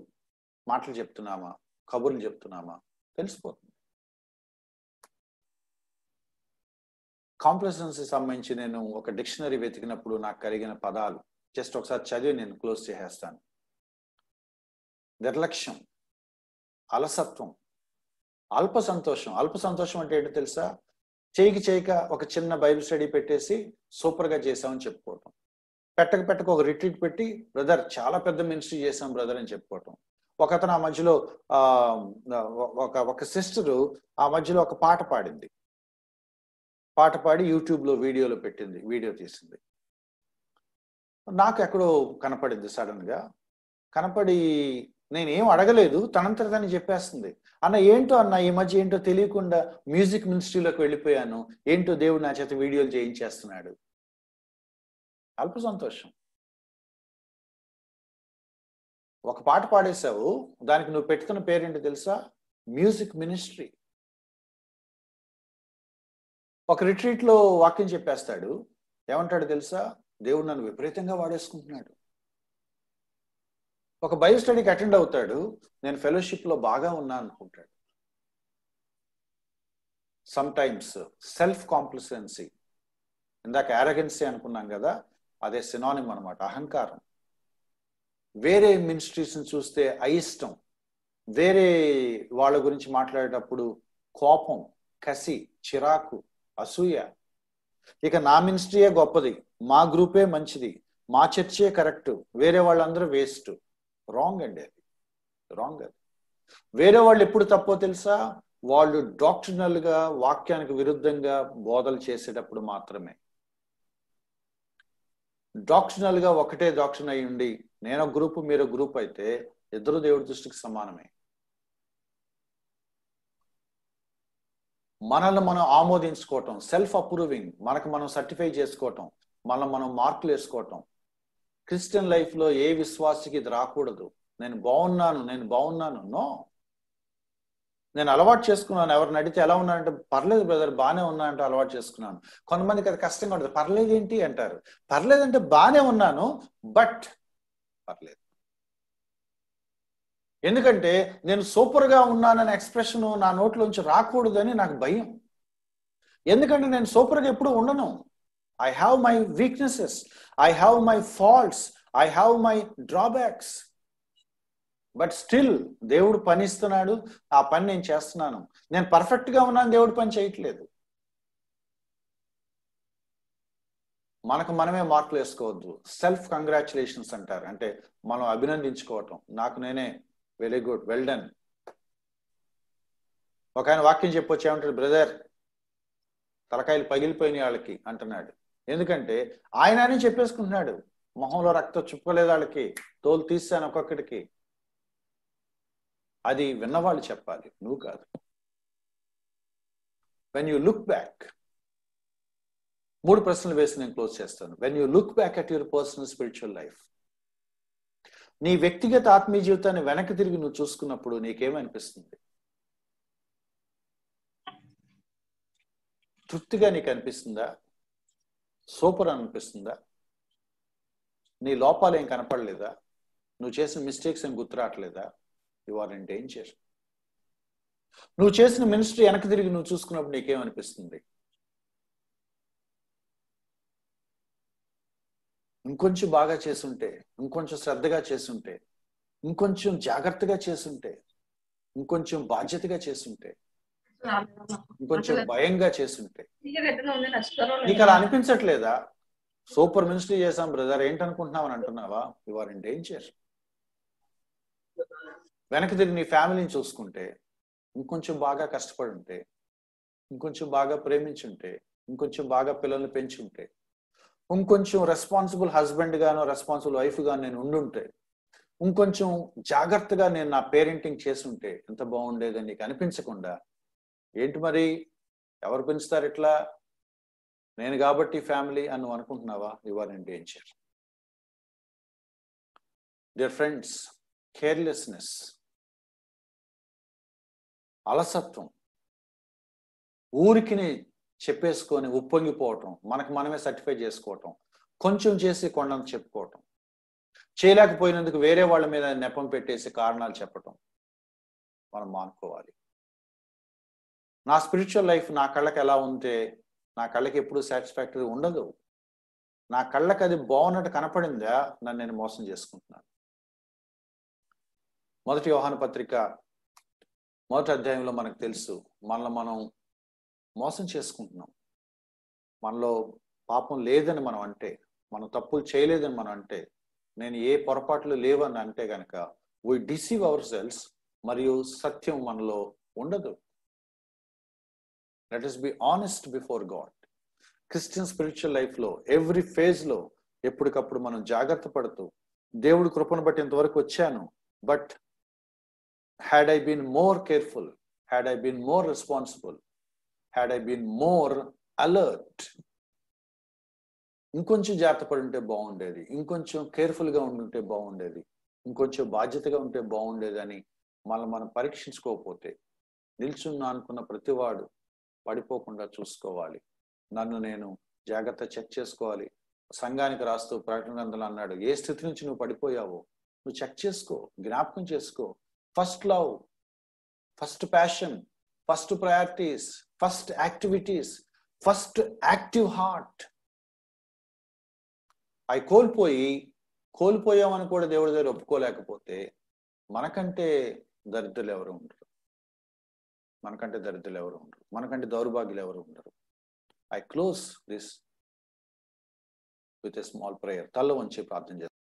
మాటలు చెప్తున్నామా, కబుర్లు చెప్తున్నామా? తెలిసిపోతుంది. కాంప్లసెన్సీ సంబంధించి నేను ఒక డిక్షనరీ వెతికినప్పుడు నాకు కలిగిన పదాలు జస్ట్ ఒకసారి చదివి నేను క్లోజ్ చేసేస్తాను. నిర్లక్ష్యం, అలసత్వం, అల్ప సంతోషం. అల్ప సంతోషం అంటే ఏంటో తెలుసా? చేయక ఒక చిన్న బైబిల్ స్టడీ పెట్టేసి సూపర్గా చేసామని చెప్పుకోవటం. పెట్టక ఒక రిట్రీట్ పెట్టి బ్రదర్ చాలా పెద్ద మినిస్ట్రీ చేసాం బ్రదర్ అని చెప్పుకోవటం. ఒకతను ఆ మధ్యలో ఒక సిస్టరు ఆ మధ్యలో ఒక పాట పాడింది. పాట పాడి యూట్యూబ్లో వీడియో తీసింది. నాకు ఎక్కడో కనపడింది. సడన్ గా కనపడి నేనేం అడగలేదు, తనంతట తను చెప్పేస్తుంది. అన్న ఏంటో అన్న ఈ మధ్య ఏంటో తెలియకుండా మ్యూజిక్ మినిస్ట్రీలోకి వెళ్ళిపోయాను, ఏంటో దేవుడు నా చేత వీడియోలు చేయించేస్తున్నాడు. అల్ప సంతోషం. ఒక పాట పాడేశావు, దానికి నువ్వు పెట్టుకున్న పేరేంటో తెలుసా? Music ministry. ఒక రిట్రీట్ లో వాక్యం చెప్పేస్తాడు, ఏమంటాడు తెలుసా? దేవుడు నన్ను విపరీతంగా వాడేసుకుంటున్నాడు. ఒక బైబిల్ స్టడీకి అటెండ్ అవుతాడు, నేను ఫెలోషిప్ లో బాగా ఉన్నాను అనుకుంటాడు. సమ్ టైమ్స్ సెల్ఫ్ కాంప్లసెన్సీ, ఇందాక యారగెన్సీ అనుకున్నాం కదా, అదే సినానిమ్ అనమాట, అహంకారం. వేరే మినిస్ట్రీస్ని చూస్తే అయిష్టం, వేరే వాళ్ళ గురించి మాట్లాడేటప్పుడు కోపం, కసి, చిరాకు, అసూయ. ఇక నా మినిస్ట్రీయే గొప్పది, మా గ్రూపే మంచిది, మా చర్చే కరెక్ట్, వేరే వాళ్ళందరూ వేస్ట్. రాంగ్ అండి, అది రాంగ్. అది వేరే వాళ్ళు ఎప్పుడు తప్పో తెలుసా? వాళ్ళు డాక్ట్రినల్ గా వాక్యానికి విరుద్ధంగా బోధలు చేసేటప్పుడు మాత్రమే. డాక్ట్రినల్ గా ఒకటే డాక్ట్రిన్ అయి ఉండి నేను గ్రూప్ మీరు గ్రూప్ అయితే ఇద్దరు దేవుడి దృష్టికి సమానమే. మనల్ని మనం ఆమోదించుకోవటం, సెల్ఫ్ అప్రూవింగ్, మనకు మనం సర్టిఫై చేసుకోవటం, మనం మార్కులు వేసుకోవటం. క్రిస్టియన్ లైఫ్ లో ఏ విశ్వాసికి ఇది రాకూడదు. నేను బాగున్నాను. నో, నేను అలవాటు చేసుకున్నాను. ఎవరిని అడిగితే ఎలా ఉన్నానంటే పర్లేదు బ్రదర్ బాగానే ఉన్నానంటే అలవాటు చేసుకున్నాను. కొంతమందికి అది కష్టంగా ఉంటుంది. పర్లేదు ఏంటి అంటారు. పర్లేదంటే బాగానే ఉన్నాను, బట్ పర్లేదు. ఎందుకంటే నేను సూపర్ గా ఉన్నాననే ఎక్స్ప్రెషన్ నా నోట్లోంచి రాకూడదని నాకు భయం. ఎందుకంటే నేను సూపర్ గా ఎప్పుడు ఉండను. I have my weaknesses, I have my faults, I have my drawbacks. But still దేవుడు పని ఇస్తున్నాడు, ఆ పని నేను చేస్తున్నాను. నేను పర్ఫెక్ట్ గా ఉన్నాను, దేవుడు పని చేయట్లేదు. మనకు మనమే మార్కులు వేసుకోవద్దు. సెల్ఫ్ కంగ్రాచులేషన్స్ అంటారు, అంటే మనం అభినందించుకోవటం. నాకు నేనే వెరీ గుడ్, వెల్ డన్. ఒక ఆయన వాక్యం చెప్పొచ్చు, ఏమంటాడు? బ్రదర్ తలకాయలు పగిలిపోయిన వాళ్ళకి అంటున్నాడు. ఎందుకంటే ఆయననే చెప్పేసుకుంటున్నాడు, మొహంలో రక్తం చుక్కలేదు వాళ్ళకి, తోలు తీసాను ఒక్కొక్కడికి. అది విన్నవాళ్ళు చెప్పాలి, నువ్వు కాదు. వెన్ యూ లుక్ బ్యాక్, 3 ప్రశ్నలు వేసి నేను క్లోజ్ చేస్తాను. When you look back at your personal spiritual life, నీ వ్యక్తిగత ఆత్మీయ జీవితాన్ని వెనక్కి తిరిగి నువ్వు చూసుకున్నప్పుడు నీకేమనిపిస్తుంది? తృప్తిగా నీకు అనిపిస్తుందా? సూపర్ అనిపిస్తుందా? నీ లోపాలు ఏం కనపడలేదా? నువ్వు చేసిన మిస్టేక్స్ ఏం గుర్తురావట్లేదా? You are in danger. నువ్వు చేసిన మినిస్ట్రీ వెనక్కి తిరిగి నువ్వు చూసుకున్నప్పుడు నీకేమనిపిస్తుంది? ఇంకొంచెం బాగా చేసుంటే, ఇంకొంచెం శ్రద్ధగా చేసుంటే, ఇంకొంచెం జాగ్రత్తగా చేసుంటే, ఇంకొంచెం బాధ్యతగా చేసుంటే, ఇంకొంచెం భయంగా చేసుంటే, నీకు అలా అనిపించట్లేదా? సూపర్ మినిస్ట్రీ చేశాం బ్రదర్, ఏంటనుకుంటున్నావు అని అంటున్నావా? You are in danger. వెనక్కి తిరిగి నీ ఫ్యామిలీని చూసుకుంటే, ఇంకొంచెం బాగా కష్టపడి ఉంటే, ఇంకొంచెం బాగా ప్రేమించుంటే, ఇంకొంచెం బాగా పిల్లల్ని పెంచుంటే, ఇంకొంచెం రెస్పాన్సిబుల్ హస్బెండ్ గాను రెస్పాన్సిబుల్ వైఫ్ గాను నేను ఉండుంటే, ఇంకొంచెం జాగ్రత్తగా నేను నా పేరెంటింగ్ చేసుంటే ఎంత బాగుండేదని నీకు అనిపించకుండా, ఏంటి మరి ఎవరు పెంచుతారు ఇట్లా, నేను కాబట్టి ఫ్యామిలీ అని నువ్వు అనుకుంటున్నావా? You are in danger. Dear friends, carelessness, అలసత్వం, ఊరికిని చెప్పేసుకొని ఉప్పొంగిపోవటం, మనకు మనమే సర్టిఫై చేసుకోవటం, కొంచెం చేసి కొండంత చెప్పుకోవటం, చేయలేకపోయినందుకు వేరే వాళ్ళ మీద నెపం పెట్టేసి కారణాలు చెప్పటం మనం మానుకోవాలి. నా స్పిరిచువల్ లైఫ్ నా కళ్ళకి ఎలా ఉంటే నా కళ్ళకి ఎప్పుడు సాటిస్ఫాక్టరీ ఉండదు. నా కళ్ళకి అది బాగున్నట్టు కనపడిందా, నన్ను నేను మోసం చేసుకుంటున్నాను. 1 యోహాను పత్రిక 1వ అధ్యాయంలో మనకు తెలుసు, మనల్ని మనం మోసం చేసుకుంటున్నాం. మనలో పాపం లేదని మనం అంటే, మనం తప్పులు చేయలేదని మనం అంటే, నేను ఏ పొరపాట్లు లేవని అంటే గనక we deceive ourselves, మరియు సత్యం మనలో ఉండదు. Let us be honest before God. Christian spiritual లైఫ్లో ఎవ్రీ ఫేజ్లో ఎప్పటికప్పుడు మనం జాగ్రత్త పడుతూ, దేవుడి కృపను బట్టి ఇంతవరకు వచ్చాను, but had I been more careful, had I been more responsible, had I been more alert, ఇంకొంచెం జాగ్రత్త పడి ఉంటే బాగుండేది, ఇంకొంచెం కేర్ఫుల్గా ఉండుంటే బాగుండేది, ఇంకొంచెం బాధ్యతగా ఉంటే బాగుండేది అని మనం పరీక్షించుకోకపోతే, నిల్చున్నా అనుకున్న ప్రతివాడు పడిపోకుండా చూసుకోవాలి. నన్ను నేను జాగ్రత్త చెక్ చేసుకోవాలి. సంఘానికి రాస్తూ ప్రకటన గ్రంథంలో అన్నాడు, ఏ స్థితి నుంచి నువ్వు పడిపోయావో నువ్వు చెక్ చేసుకో, జ్ఞాపకం చేసుకో. First love, first passion, first priorities, first activities, first active heart. అవి కోల్పోయామని కూడా దేవుడి దగ్గర ఒప్పుకోలేకపోతే మనకంటే దరిద్రులు ఎవరు ఉండరు, మనకంటే దరిద్రులు ఎవరు ఉండరు, మనకంటే దౌర్భాగ్యులు ఎవరు ఉండరు. I close this with a small prayer. తల వంచి ప్రార్థన చేస్తాను.